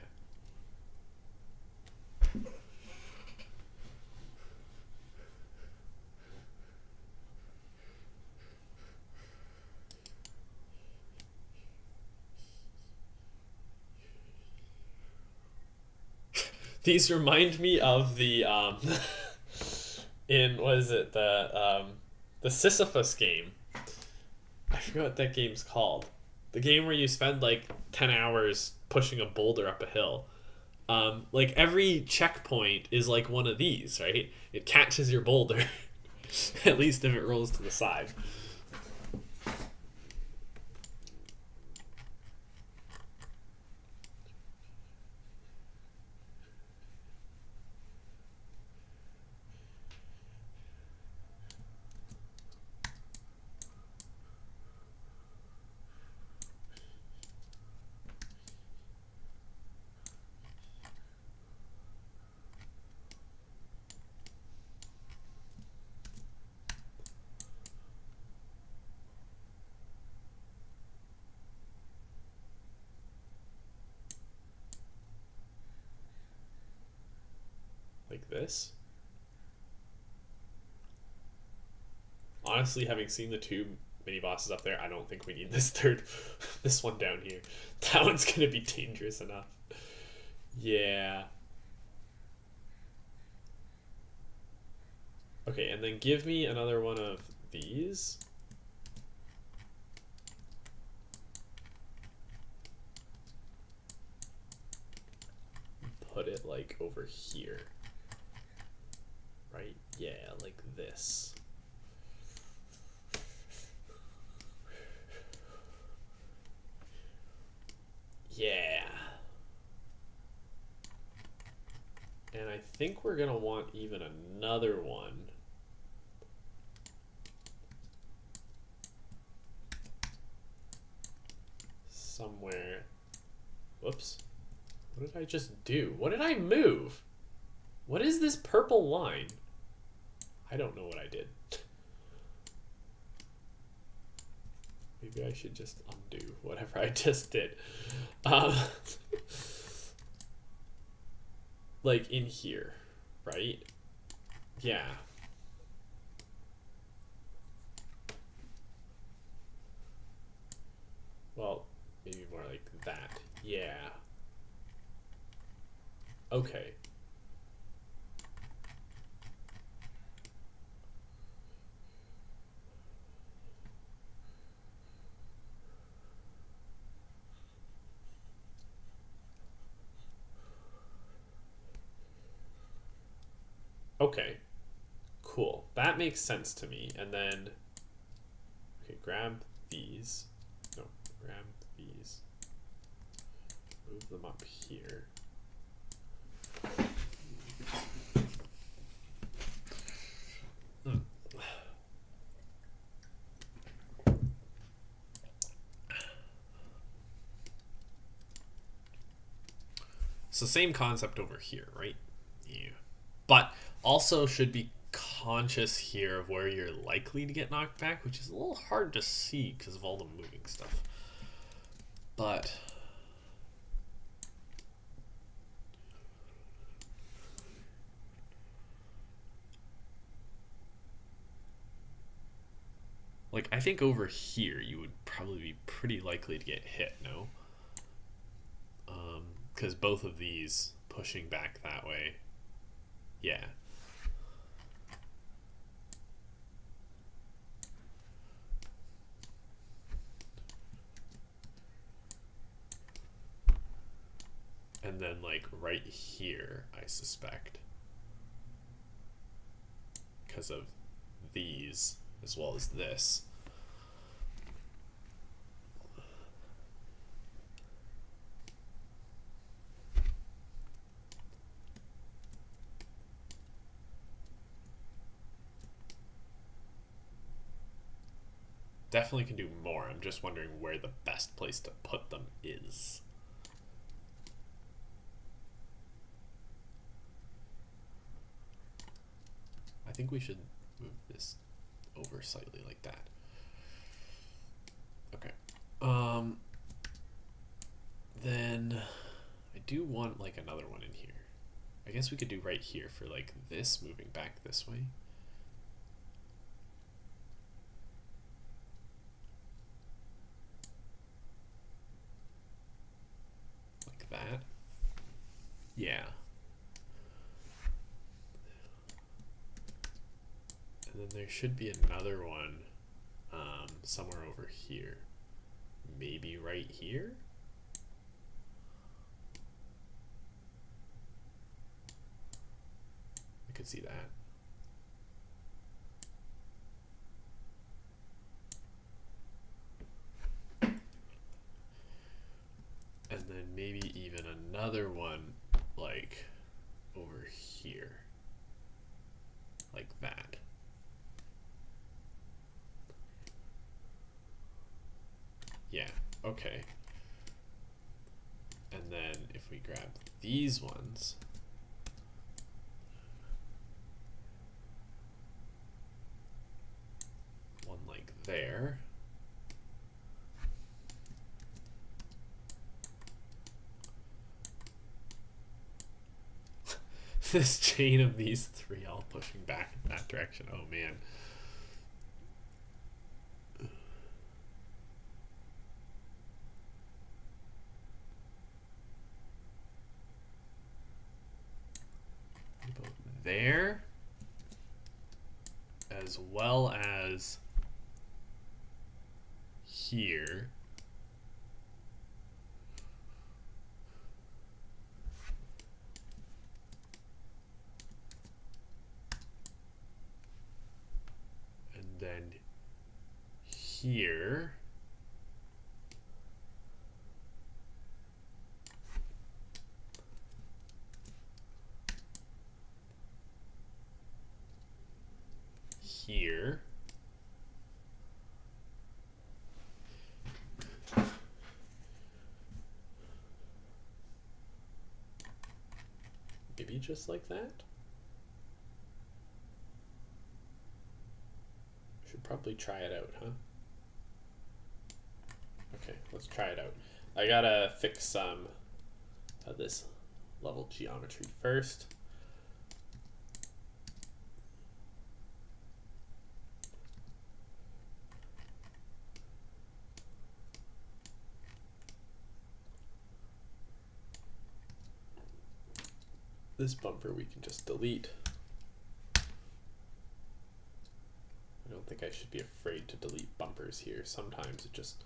These remind me of the in what is it, the Sisyphus game. I forget what that game's called. The game where you spend like 10 hours pushing a boulder up a hill. Like every checkpoint is like one of these, right? It catches your boulder, at least if it rolls to the side. like this. Honestly, having seen the two mini bosses up there, I don't think we need this this one down here. That one's gonna be dangerous enough. Yeah. Okay, and then give me another one of these. Put it like over here. Right? Yeah, like this. Yeah. And I think we're gonna want even another one. Somewhere. Whoops. What did I just do? What did I move? What is this purple line? I don't know what I did. Maybe I should just undo whatever I just did. Like in here, right? Yeah. Well, maybe more like that. Yeah. Okay. Okay. Cool. That makes sense to me. And then, okay, grab these. No, grab these. Move them up here. So same concept over here, right? Yeah. But also should be conscious here of where you're likely to get knocked back, which is a little hard to see because of all the moving stuff. But like I think over here you would probably be pretty likely to get hit, no? Because both of these pushing back that way. Yeah. And then like right here, I suspect. Because of these as well as this. Definitely can do more. I'm just wondering where the best place to put them is. I think we should move this over slightly like that. Okay. Then I do want like another one in here. I guess we could do right here for like this moving back this way. That. Yeah. And then there should be another one somewhere over here. Maybe right here? I could see that. And then maybe even another one like over here. Like that. Yeah, okay. And then if we grab these ones, one like there. This chain of these three all pushing back in that direction. Oh man. About there, as well as here. And then here. Here. Maybe just like that. Should probably try it out, huh? Okay, let's try it out. I gotta fix some of this level geometry first. This bumper we can just delete. I don't think I should be afraid to delete bumpers here. Sometimes it just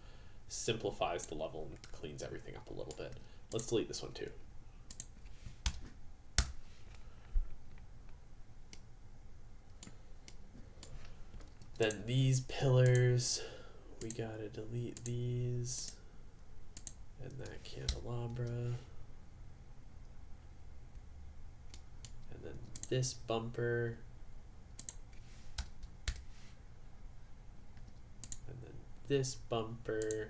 simplifies the level and cleans everything up a little bit. Let's delete this one too. Then these pillars, we gotta delete these. And that candelabra. And then this bumper. And then this bumper.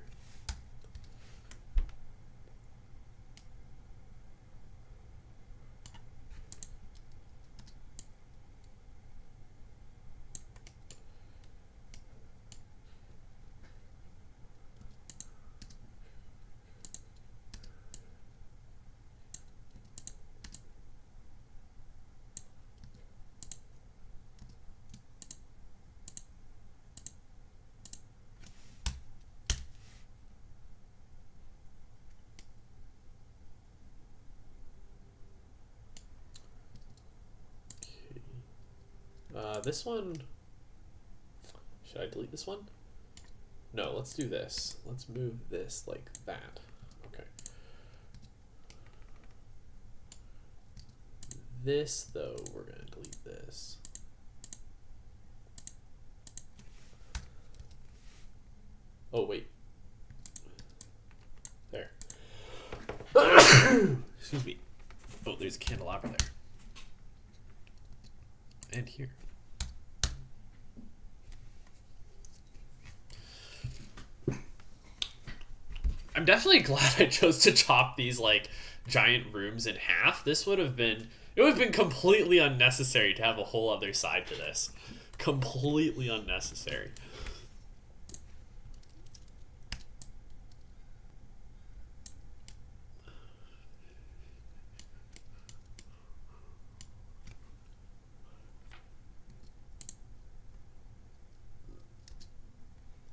This one, should I delete this one? No, let's do this. Let's move this like that. Okay. This, though, we're going to delete this. Oh, wait. There. Excuse me. Oh, there's a candelabra there. And here. I'm definitely glad I chose to chop these like giant rooms in half. This would have been, it would have been completely unnecessary to have a whole other side to this. Completely unnecessary.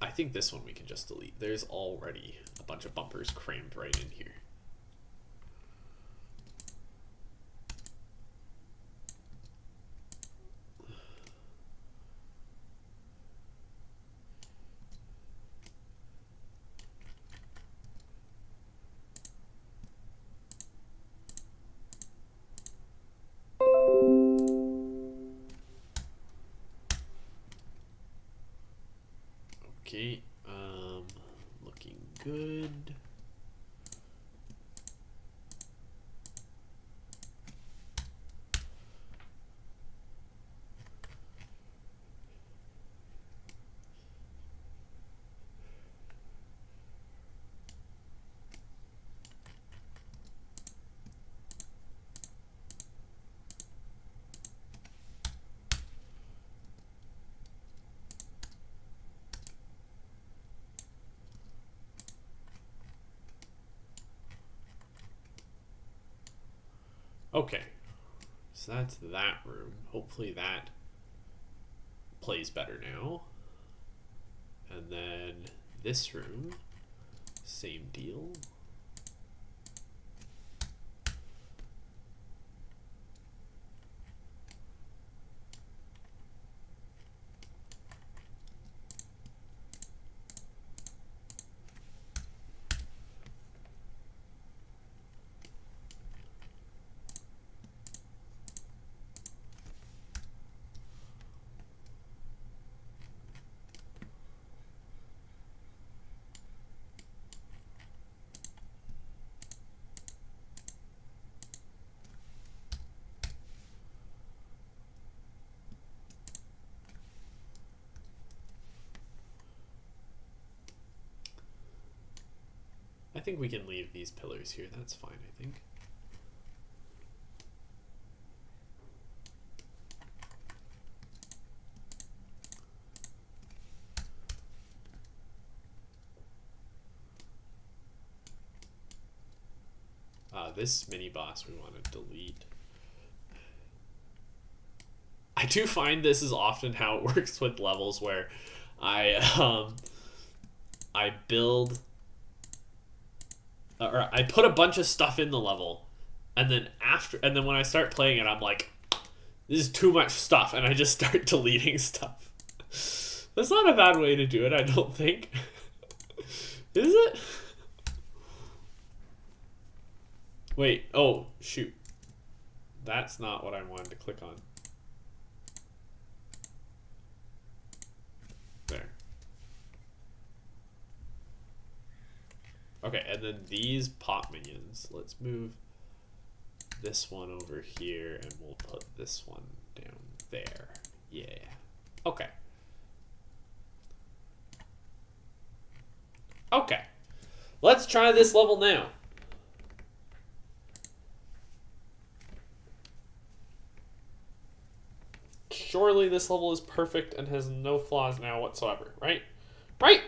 I think this one we can just delete. There's already a bunch of bumpers crammed right in here. Okay, looking good. Okay, so that's that room. Hopefully that plays better now. And then this room, same deal. I think we can leave these pillars here. That's fine, I think. This mini boss we want to delete. I do find this is often how it works with levels where I build, or I put a bunch of stuff in the level, and then when I start playing it, I'm like, this is too much stuff, and I just start deleting stuff. That's not a bad way to do it, I don't think. Is it? Wait, oh, shoot. That's not what I wanted to click on. There. Okay, and then these pop minions. Let's move this one over here, and we'll put this one down there. Yeah. Okay. Okay. Let's try this level now. Surely this level is perfect and has no flaws now whatsoever, right? Right?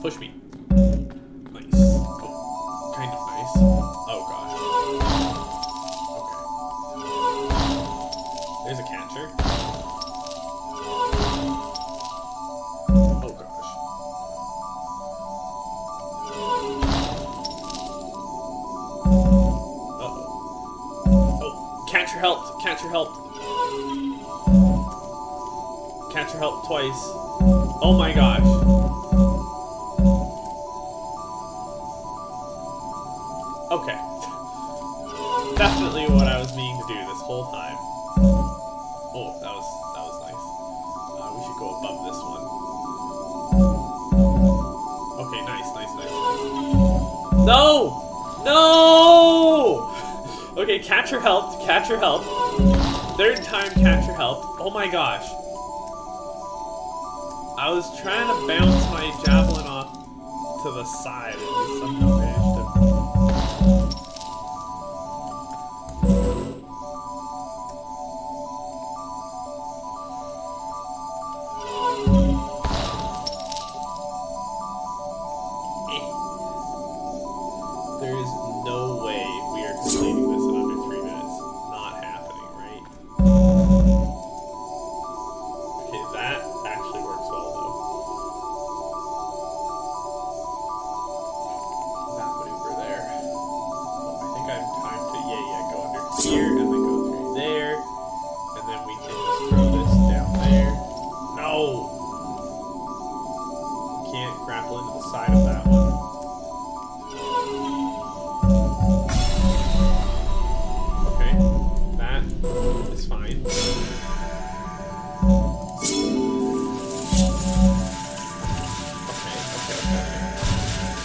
Push me. Nice. Oh, kind of nice. Oh gosh. Okay. There's a catcher. Oh gosh. Uh-oh. Oh, catcher helped. Catcher helped. Catcher helped twice. Oh my gosh. Okay. Definitely what I was meaning to do this whole time. Oh, that was nice. We should go above this one. Okay, nice. No! No! Okay, catcher helped. Catcher helped. Third time catcher helped. Oh my gosh. I was trying to bounce my javelin off to the side and somehow managed to...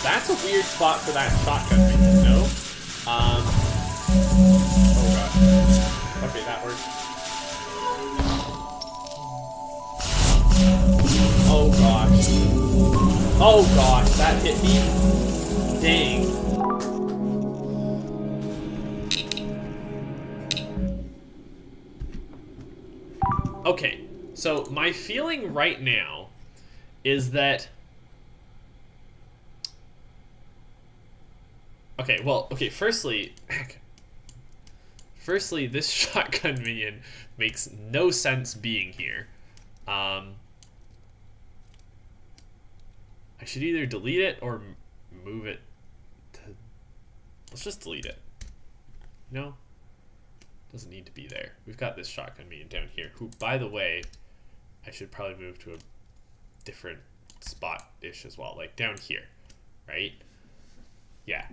That's a weird spot for that shotgun minion, no? Oh gosh. Okay, that worked. Oh gosh. Oh gosh, that hit me. Dang. Okay, so my feeling right now is that... Okay, well, okay, firstly, this shotgun minion makes no sense being here. I should either delete it or move it to... Let's just delete it. No? Doesn't need to be there. We've got this shotgun minion down here, who, by the way, I should probably move to a different spot-ish as well, like down here, right? Yeah.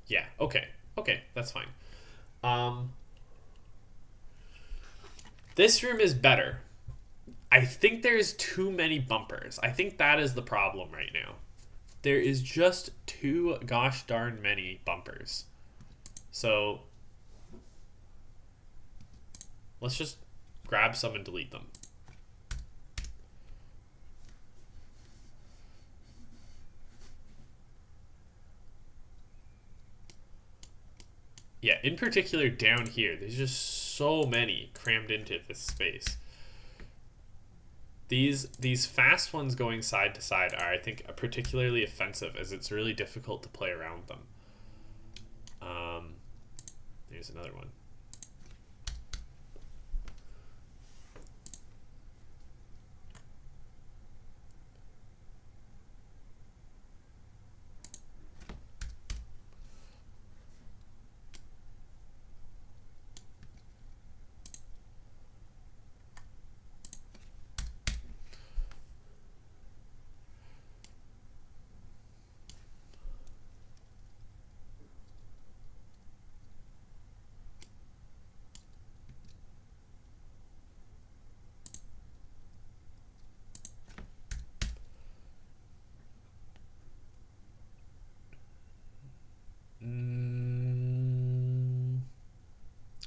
Yeah, okay. Okay, that's fine. This room is better. I think there's too many bumpers. I think that is the problem right now. There is just too gosh darn many bumpers. So let's just grab some and delete them. Yeah, in particular down here, there's just so many crammed into this space. These fast ones going side to side are, I think, particularly offensive, as it's really difficult to play around them. There's another one.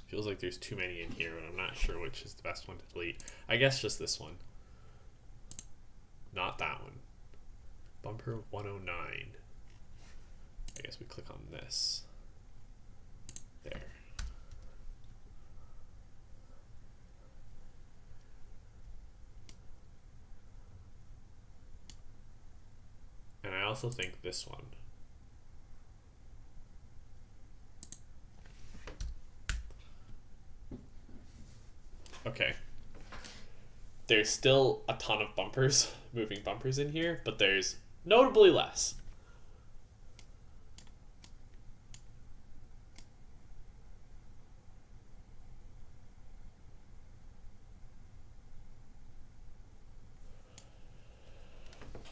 Feels like there's too many in here, but I'm not sure which is the best one to delete. I guess just this one. Not that one. Bumper 109. I guess we click on this. There. And I also think this one. Okay. There's still a ton of bumpers, moving bumpers in here, but there's notably less.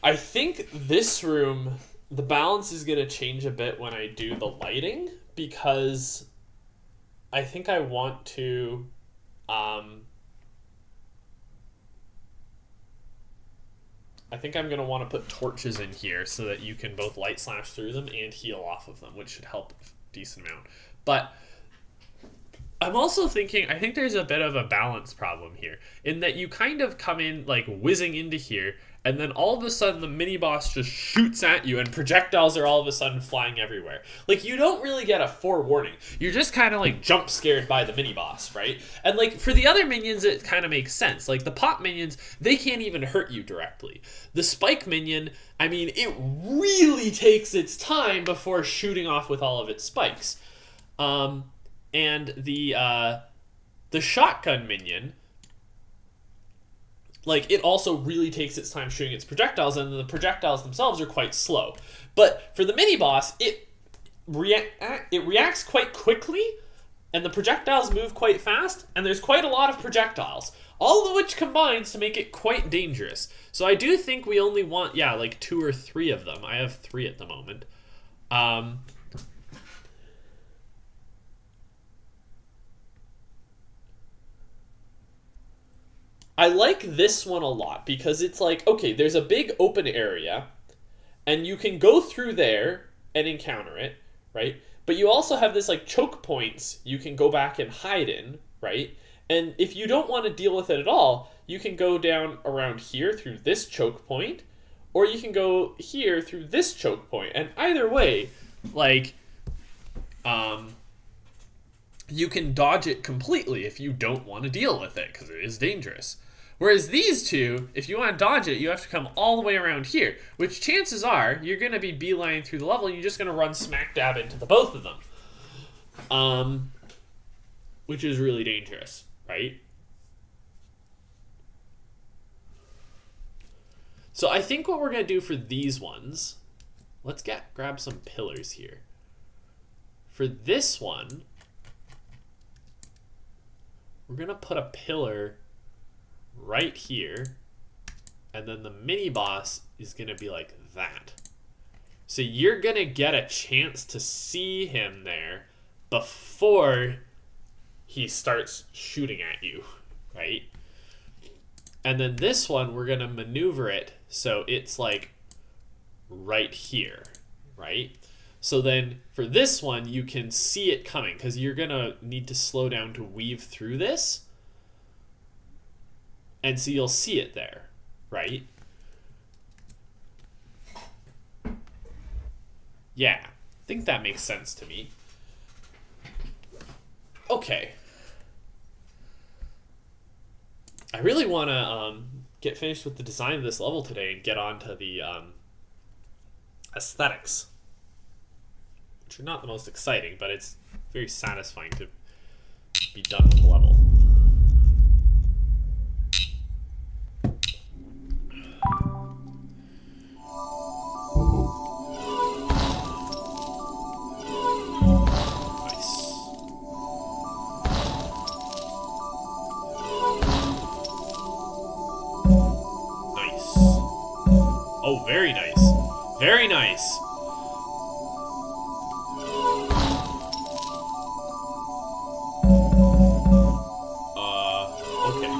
I think this room, the balance is going to change a bit when I do the lighting, because I think I want to... I think I'm going to want to put torches in here so that you can both light slash through them and heal off of them, which should help a decent amount. But I'm also thinking, I think there's a bit of a balance problem here, in that you kind of come in like whizzing into here, and then all of a sudden the mini boss just shoots at you and projectiles are all of a sudden flying everywhere. Like, you don't really get a forewarning. You're just kind of like jump scared by the mini boss, right? And like for the other minions, it kind of makes sense. Like the pop minions, they can't even hurt you directly. The spike minion, I mean, it really takes its time before shooting off with all of its spikes. And the shotgun minion, like, it also really takes its time shooting its projectiles, and the projectiles themselves are quite slow. But for the mini-boss, it reacts quite quickly, and the projectiles move quite fast, and there's quite a lot of projectiles, all of which combines to make it quite dangerous. So I do think we only want, yeah, like 2 or 3 of them. I have 3 at the moment. I like this one a lot because it's like, okay, there's a big open area, And you can go through there and encounter it, right? But you also have this like choke points you can go back and hide in, right? And if you don't want to deal with it at all, you can go down around here through this choke point, or you can go here through this choke point. And either way, like, you can dodge it completely if you don't want to deal with it, because it is dangerous. Whereas these two, if you want to dodge it, you have to come all the way around here, which chances are you're going to be beelining through the level and you're just going to run smack dab into the both of them. Which is really dangerous, right? So I think what we're going to do for these ones, let's grab some pillars here. For this one, we're going to put a pillar right here, and then the mini boss is going to be like that. So you're going to get a chance to see him there before he starts shooting at you, right? And then this one, we're going to maneuver it so it's like right here, right? So then for this one, you can see it coming because you're going to need to slow down to weave through this. And so you'll see it there, right? Yeah, I think that makes sense to me. Okay. I really want to get finished with the design of this level today and get on to the aesthetics, which are not the most exciting, but it's very satisfying to be done with the level. Oh, very nice. Very nice. Okay.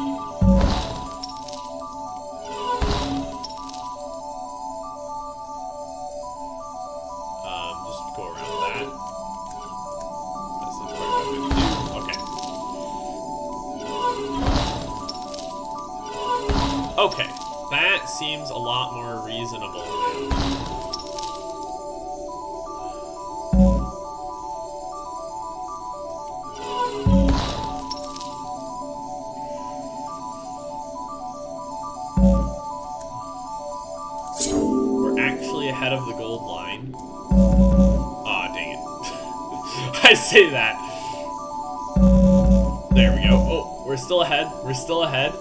Just go around that. That's the part I'm gonna do. Okay. Okay. That seems a lot more reasonable now. We're actually ahead of the gold line. Aw, dang it. I say that. There we go. Oh, we're still ahead. We're still ahead.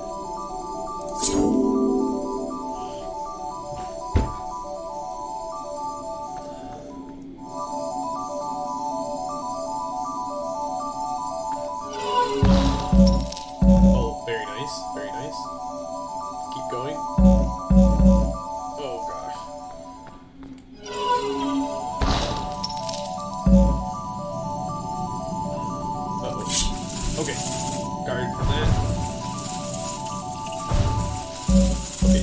Okay, guard from that. Okay,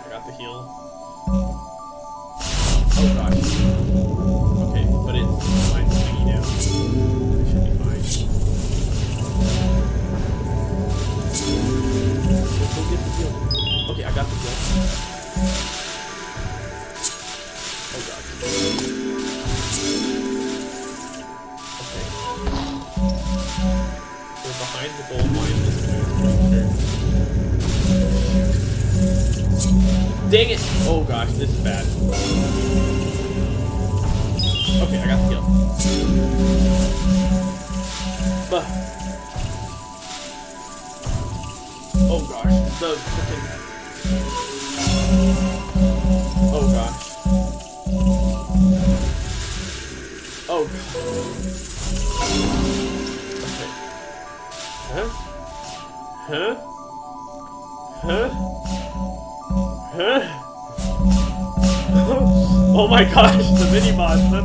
I got the heal. Oh gosh. Okay, but it's fine swinging down. It should be fine. Go get the heal. Okay, I got the heal. Oh god. Okay. We're behind the gold mine this way. Dang it! Oh gosh, this is bad. Okay, I got the kill. Oh gosh, the freaking. Oh gosh. Oh god. Okay. Huh? Huh? Huh? Huh? Oh my gosh, the mini boss. No.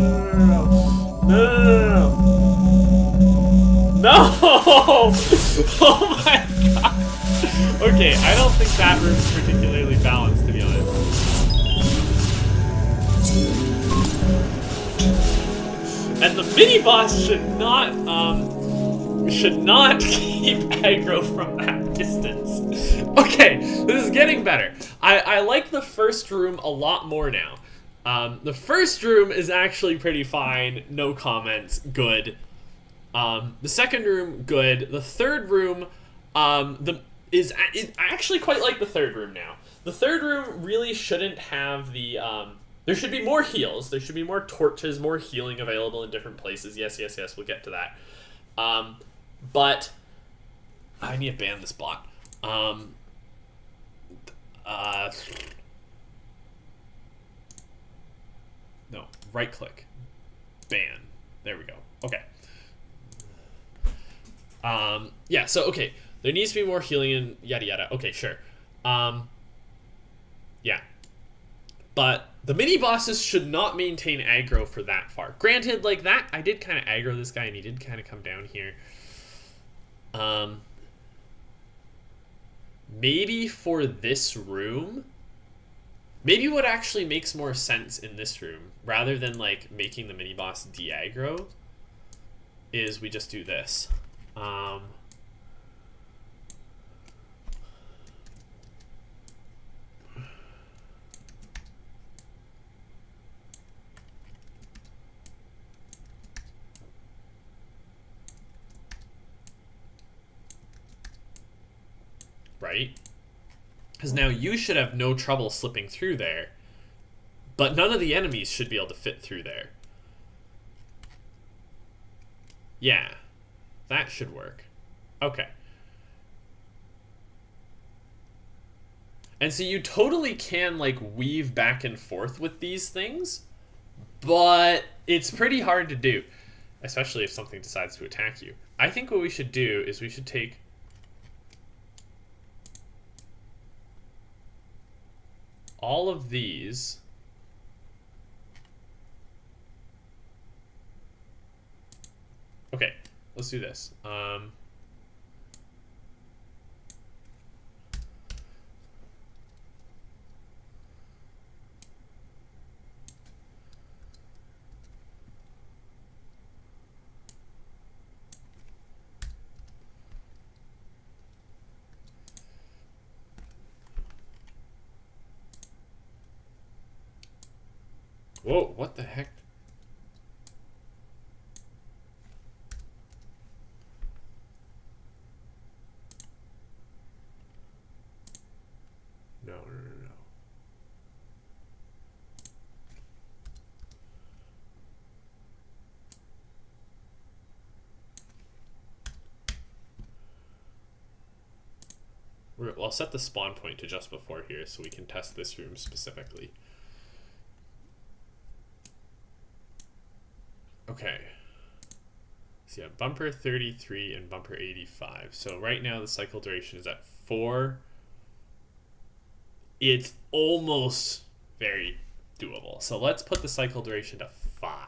No! No! Oh my god! Okay, I don't think that room's particularly balanced, to be honest. And the mini-boss should not keep aggro from that distance. Okay, this is getting better. I like the first room a lot more now. The first room is actually pretty fine, no comments, good. The second room, good. The third room, I actually quite like the third room now. The third room really shouldn't have the, there should be more heals. There should be more torches, more healing available in different places. Yes, yes, yes, we'll get to that. But I need to ban this bot. No, right click. Ban. There we go. Okay. Yeah, so, okay. There needs to be more healing and yada yada. Okay, sure. Yeah. But the mini-bosses should not maintain aggro for that far. Granted, like that, I did kind of aggro this guy and he did kind of come down here. Maybe for this room, maybe what actually makes more sense in this room, rather than like making the mini-boss de-aggro, is we just do this. Right? Because now you should have no trouble slipping through there, but none of the enemies should be able to fit through there. Yeah, that should work. Okay. And so you totally can, like, weave back and forth with these things, but it's pretty hard to do, especially if something decides to attack you. I think what we should do is we should take all of these. Okay, let's do this. Whoa, what the heck? No. I'll set the spawn point to just before here so we can test this room specifically. Okay. So yeah, bumper 33 and bumper 85. So right now the cycle duration is at 4. It's almost very doable. So let's put the cycle duration to 5.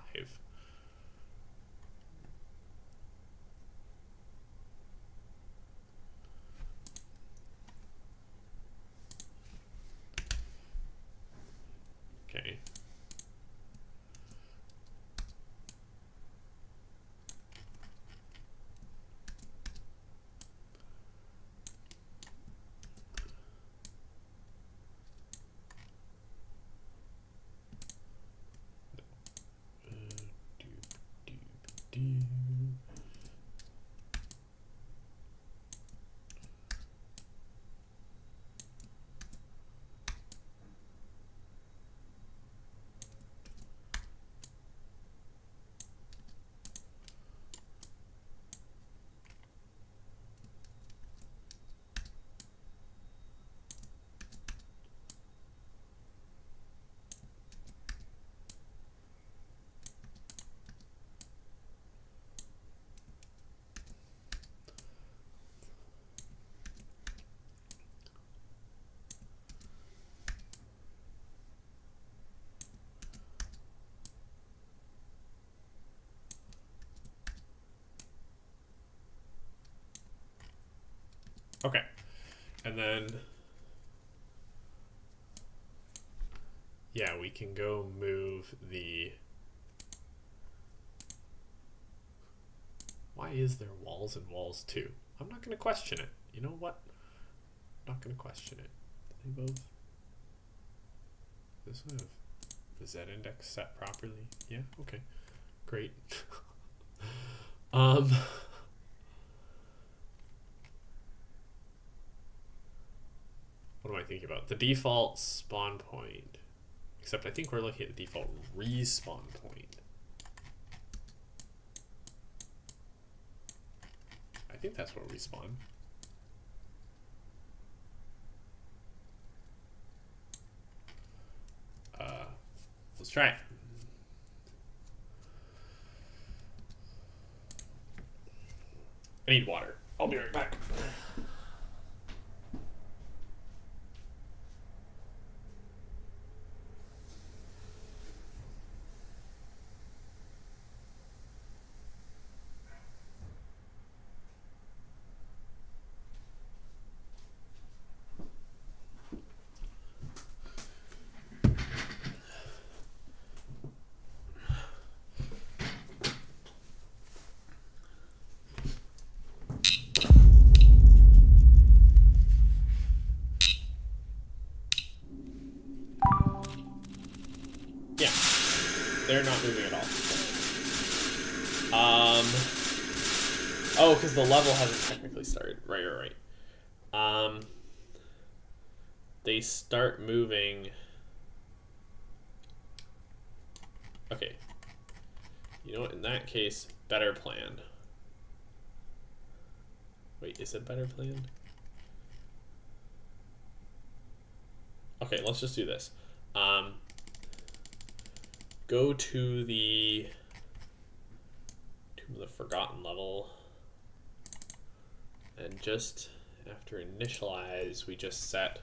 Okay. Okay. And then, yeah, we can go move the... Why is there walls and walls too? I'm not going to question it. You know what? I'm not going to question it. They both... This one have the Z index set properly? Yeah, okay. Great. What am I thinking about? The default spawn point. Except I think we're looking at the default respawn point. I think that's where we spawn. Let's try it. I need water. I'll be right back. Yeah, they're not moving at all. Oh, because the level hasn't technically started. Right. They start moving. Okay. You know what? In that case, better plan. Wait, is it better plan? Okay, let's just do this. Go to the forgotten level, and just after initialize, we just set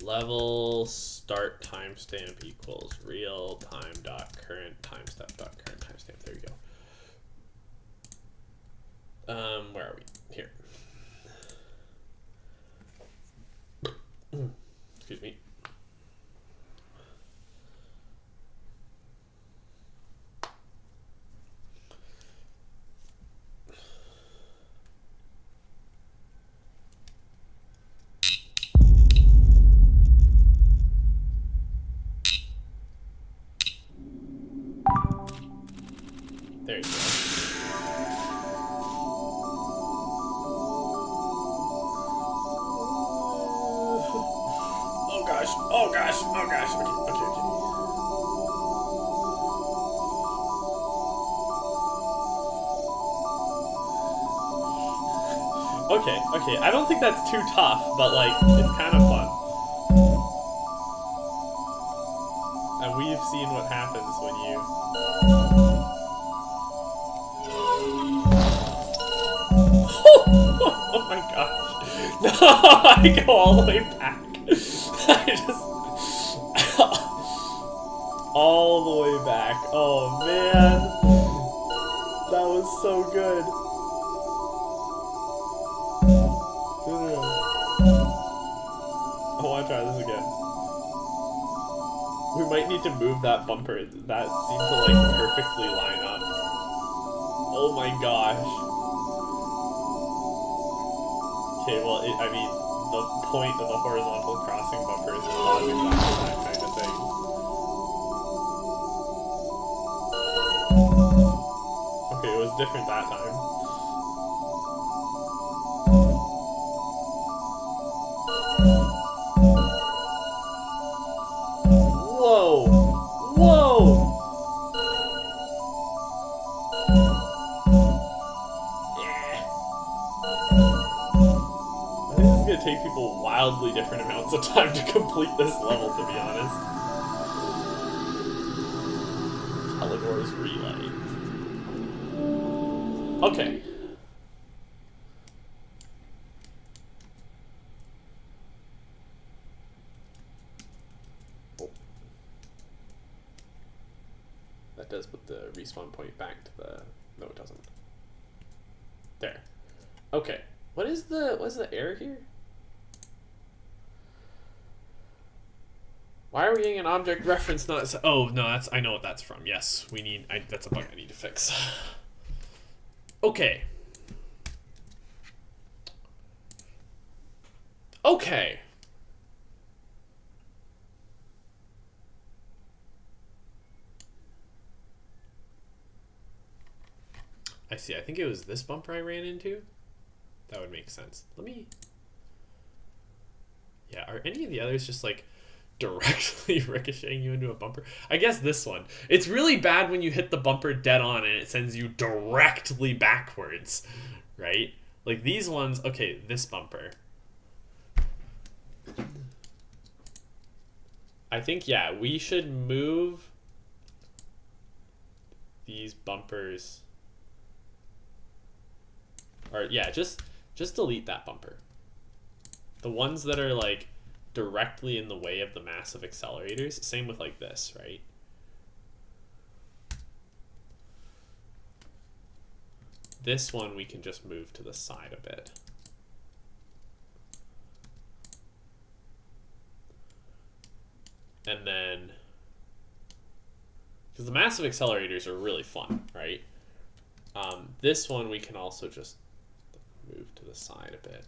level start timestamp equals real time dot current timestamp dot current timestamp. There you go. Where are we? Here. Excuse me. There you go. Oh gosh. Oh gosh. Oh gosh. Okay. I don't think that's too tough, but like, it's kind of fun. And we've seen what happens when you... Oh my gosh. No, I go all the way back. I just... all the way back. Oh man. That was so good. No. I want to try this again. We might need to move that bumper. That seemed to like perfectly line up. Oh my gosh. Okay, well, I mean, the point of the horizontal crossing bumper is to cause exactly that kind of thing. Okay, it was different that time. Whoa! It's gonna take people wildly different amounts of time to complete this level, to be honest. Kellinor's Relay. Okay. Oh. That does put the respawn point back to the... No, it doesn't. There. Okay. what's the error here? Why are we getting an object reference not? Oh no, I know what that's from. Yes, that's a bug I need to fix. Okay. Okay. I see. I think it was this bumper I ran into. That would make sense. Let me. Yeah, are any of the others just like directly ricocheting you into a bumper? I guess this one. It's really bad when you hit the bumper dead on and it sends you directly backwards, right? Like these ones, okay, this bumper. I think, yeah, we should move these bumpers. Or yeah, just delete that bumper. The ones that are like directly in the way of the massive accelerators, same with like this, right? This one we can just move to the side a bit. And then, because the massive accelerators are really fun, right? This one we can also just move to the side a bit.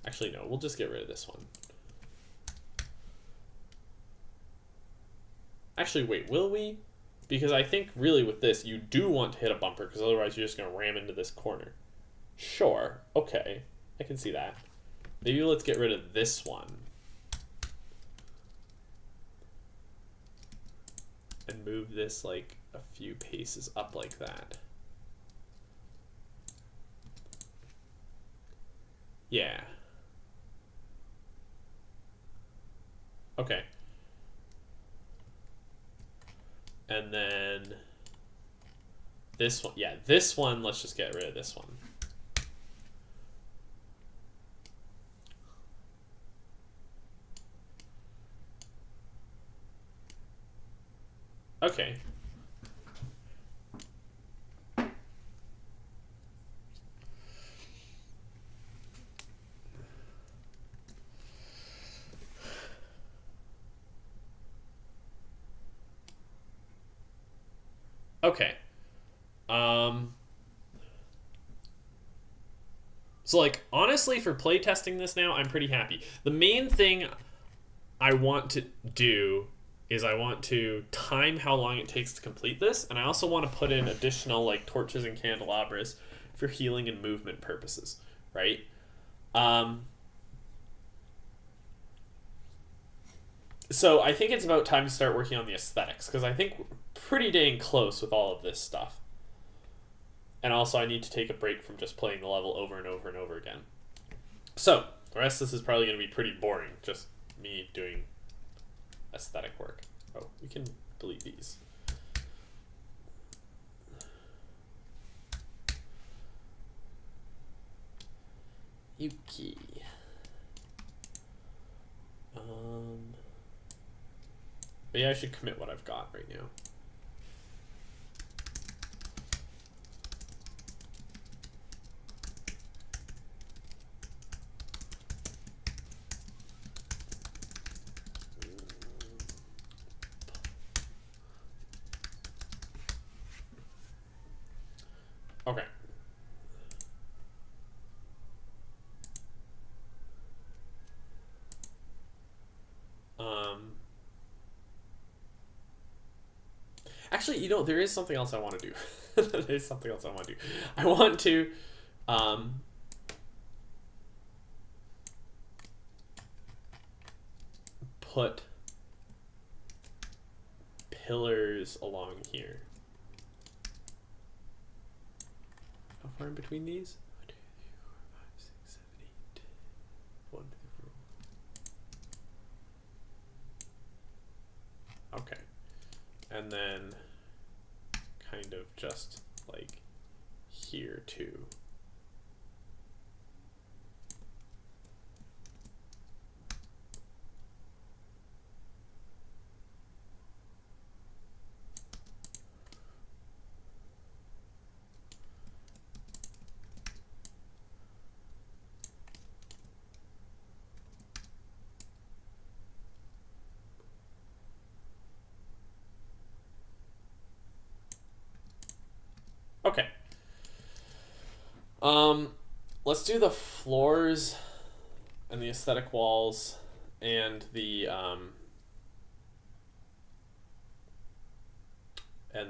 Actually, no, we'll just get rid of this one. Actually, wait, will we? Because I think really with this, you do want to hit a bumper because otherwise you're just going to ram into this corner. Sure, okay, I can see that. Maybe let's get rid of this one. And move this like a few paces up like that. Yeah. Okay. And then this one, yeah, this one, let's just get rid of this one. Okay. Okay. So like honestly for playtesting this now, I'm pretty happy. The main thing I want to do is I want to time how long it takes to complete this, and I also want to put in additional like torches and candelabras for healing and movement purposes, right? So I think it's about time to start working on the aesthetics, because I think we're pretty dang close with all of this stuff. And also I need to take a break from just playing the level over and over and over again. So the rest of this is probably going to be pretty boring, just me doing aesthetic work. Oh, we can delete these. Yuki. But yeah, I should commit what I've got right now. Okay. Actually, you know, there is something else I want to do. There's something else I want to do. I want to put pillars along here. How far in between these? 1, 2, 3, 4, 5, 6, 7, 8. 1, 2, 4. Okay. And then kind of just like here too. Okay. Let's do the floors and the aesthetic walls and the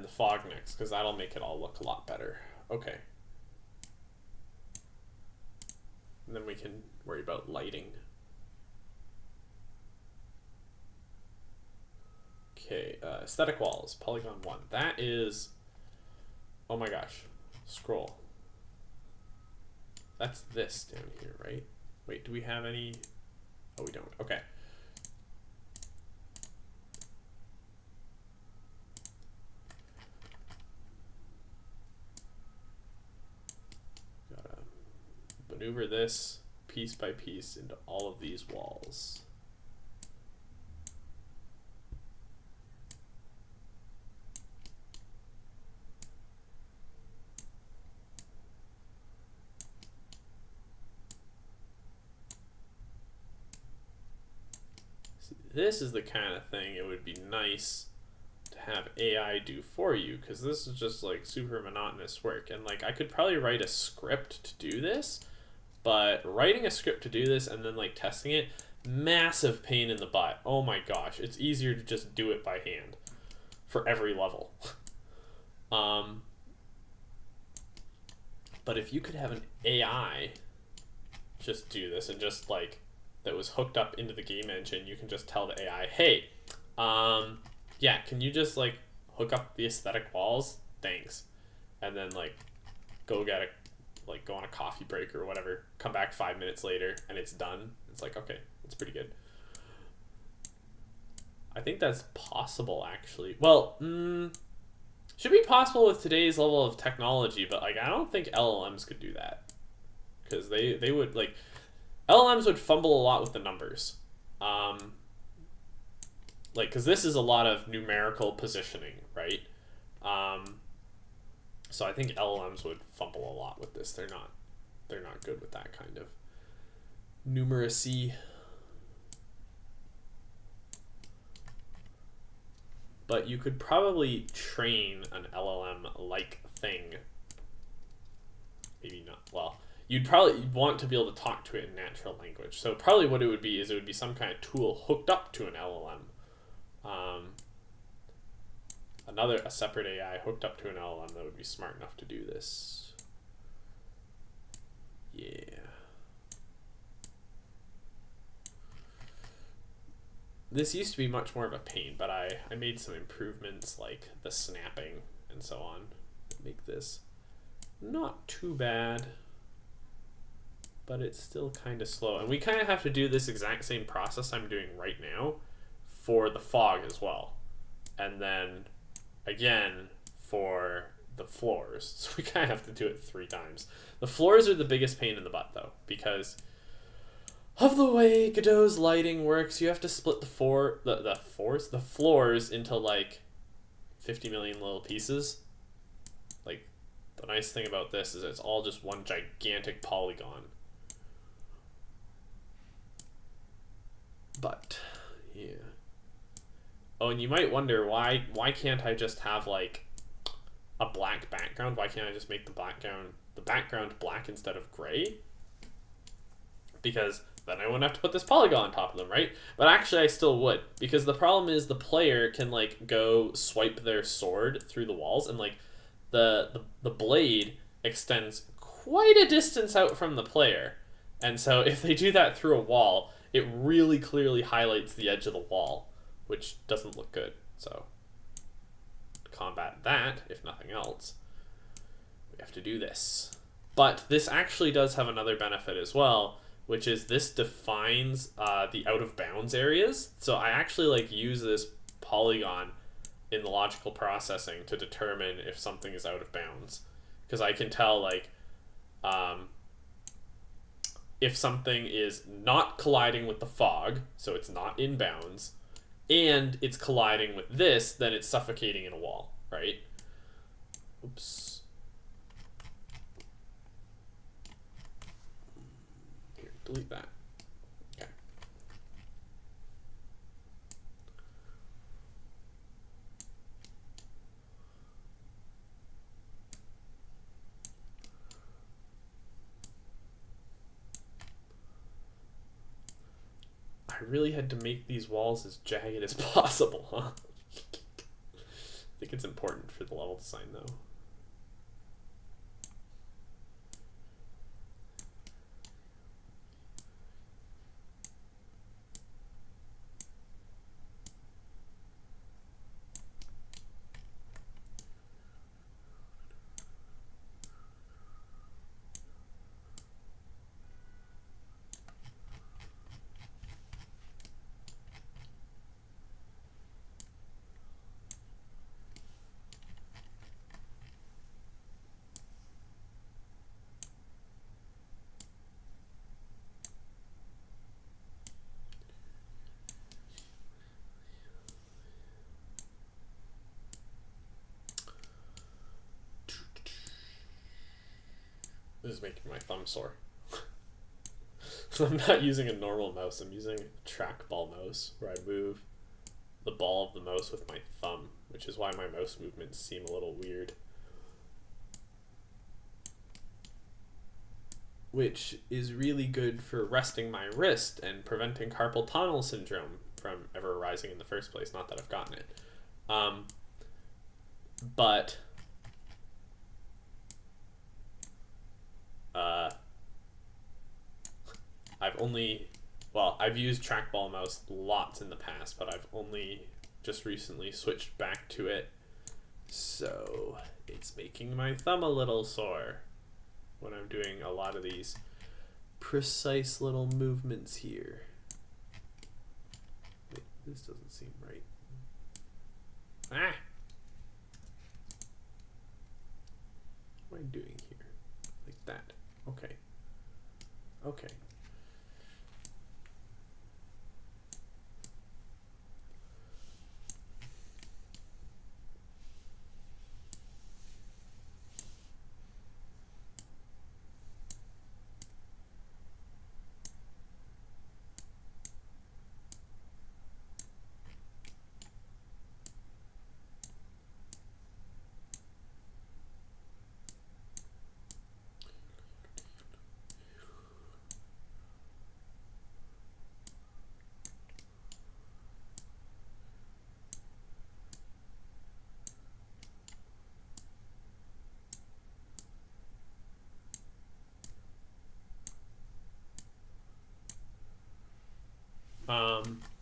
fog next, because that'll make it all look a lot better. Okay. And then we can worry about lighting. Okay, aesthetic walls, polygon 1. That is, oh my gosh, scroll. That's this down here, right? Wait, do we have any? Oh, we don't. Okay. Gotta maneuver this piece by piece into all of these walls. This is the kind of thing it would be nice to have AI do for you, because this is just like super monotonous work. And like I could probably write a script to do this, but writing a script to do this and then like testing it, massive pain in the butt. Oh my gosh, it's easier to just do it by hand for every level. But if you could have an AI just do this, and just like that was hooked up into the game engine, you can just tell the AI, hey, yeah, can you just like hook up the aesthetic walls? Thanks. And then like go get a, like go on a coffee break or whatever, come back 5 minutes later and it's done. It's like, okay, it's pretty good. I think that's possible actually. Well, should be possible with today's level of technology, but like I don't think LLMs could do that, because they would like, LLMs would fumble a lot with the numbers. Like, because this is a lot of numerical positioning, right? So I think LLMs would fumble a lot with this. They're not good with that kind of numeracy. But you could probably train an LLM-like thing. Maybe not. Well, you'd probably want to be able to talk to it in natural language. So probably what it would be is it would be some kind of tool hooked up to an LLM. A separate AI hooked up to an LLM that would be smart enough to do this. Yeah. This used to be much more of a pain, but I made some improvements like the snapping and so on to make this not too bad, but it's still kind of slow. And we kind of have to do this exact same process I'm doing right now for the fog as well. And then again for the floors. So we kind of have to do it 3 times. The floors are the biggest pain in the butt though, because of the way Godot's lighting works. You have to split the floors into like 50 million little pieces. Like, the nice thing about this is it's all just one gigantic polygon. But yeah. Oh, and you might wonder why can't I just have like a black background? Why can't I just make the background black instead of gray? Because then I wouldn't have to put this polygon on top of them, right? But actually I still would, because the problem is the player can like go swipe their sword through the walls, and like the blade extends quite a distance out from the player. And so if they do that through a wall, it really clearly highlights the edge of the wall, which doesn't look good. So to combat that, if nothing else, we have to do this. But this actually does have another benefit as well, which is this defines the out of bounds areas. So I actually like use this polygon in the logical processing to determine if something is out of bounds, because I can tell like if something is not colliding with the fog, so it's not in bounds, and it's colliding with this, then it's suffocating in a wall, right? Oops. Here, delete that. Okay. I really had to make these walls as jagged as possible, huh? I think it's important for the level design, though. This is making my thumb sore. So I'm not using a normal mouse, I'm using a trackball mouse where I move the ball of the mouse with my thumb, which is why my mouse movements seem a little weird. Which is really good for resting my wrist and preventing carpal tunnel syndrome from ever arising in the first place. Not that I've gotten it. But I've used trackball mouse lots in the past, but I've only just recently switched back to it. So it's making my thumb a little sore when I'm doing a lot of these precise little movements here. Wait, this doesn't seem right. Ah! What am I doing here? Like that. Okay. Okay.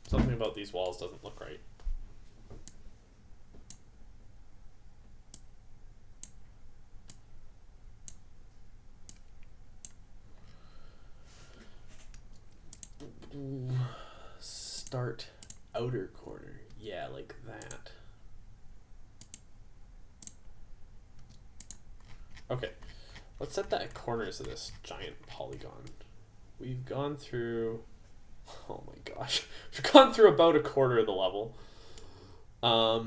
Something about these walls doesn't look right. Start outer corner. Yeah, like that. Okay, let's set that at corners of this giant polygon. We've gone through... Oh my gosh. We've gone through about a quarter of the level. So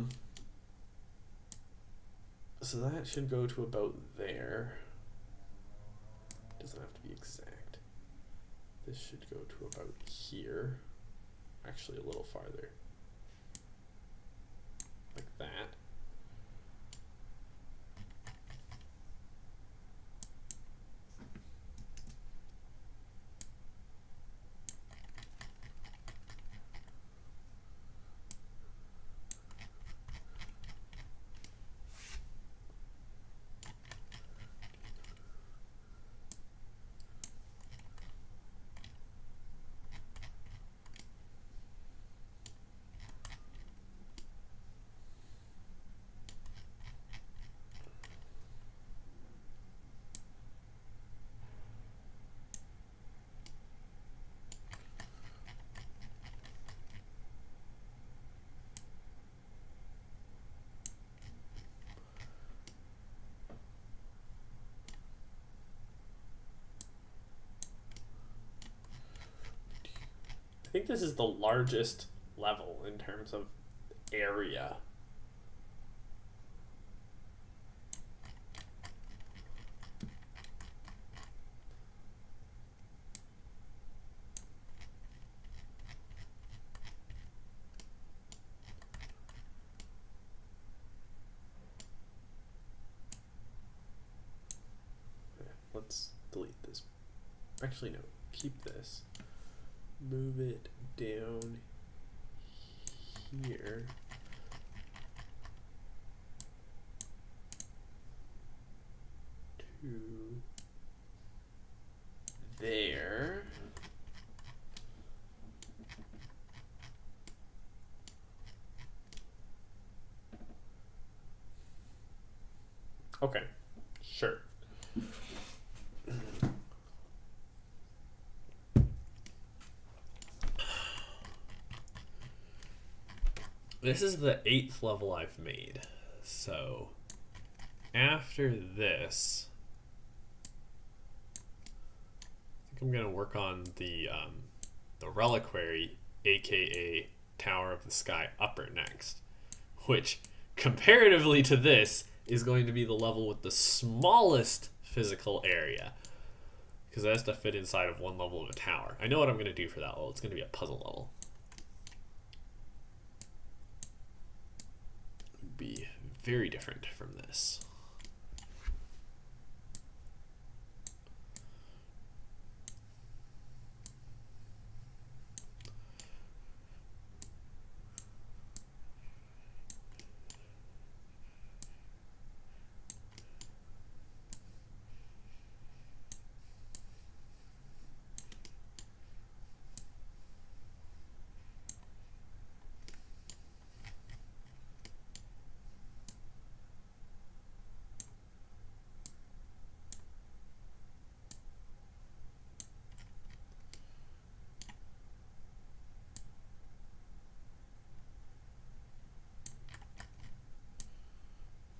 that should go to about there. Doesn't have to be exact. This should go to about here. Actually a little farther. Like that. I think this is the largest level in terms of area. Let's delete this. Actually, no, keep this. move it down here. To there. Okay, sure. This is the 8th level I've made. So after this, I think I'm gonna work on the reliquary, aka Tower of the Sky Upper next, which comparatively to this is going to be the level with the smallest physical area, because it has to fit inside of one level of a tower. I know what I'm going to do for that level. It's going to be a puzzle level. It'd be very different from this.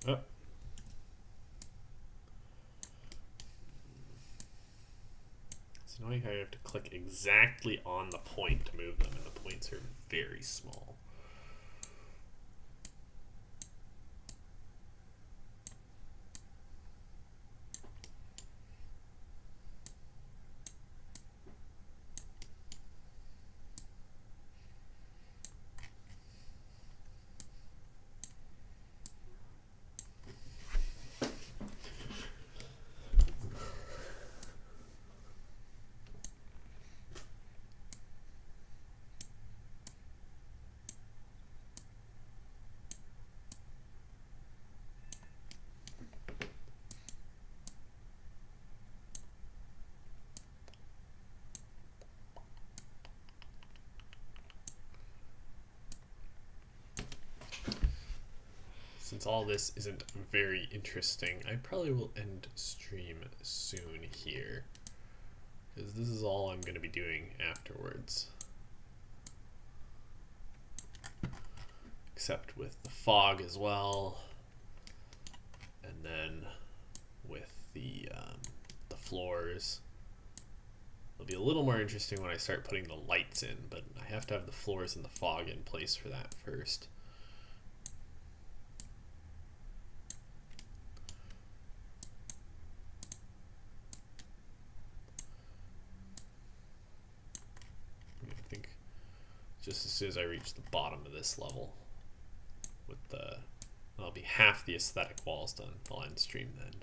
Oh. It's annoying how you have to click exactly on the point to move them, and the points are very small. Since all this isn't very interesting, I probably will end stream soon here, because this is all I'm going to be doing afterwards. Except with the fog as well, and then with the floors. It'll be a little more interesting when I start putting the lights in, but I have to have the floors and the fog in place for that first. Just as soon as I reach the bottom of this level, with I'll be half the aesthetic walls done. I'll end stream then.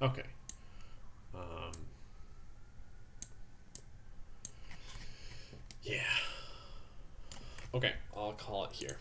Okay. Yeah. Okay, I'll call it here.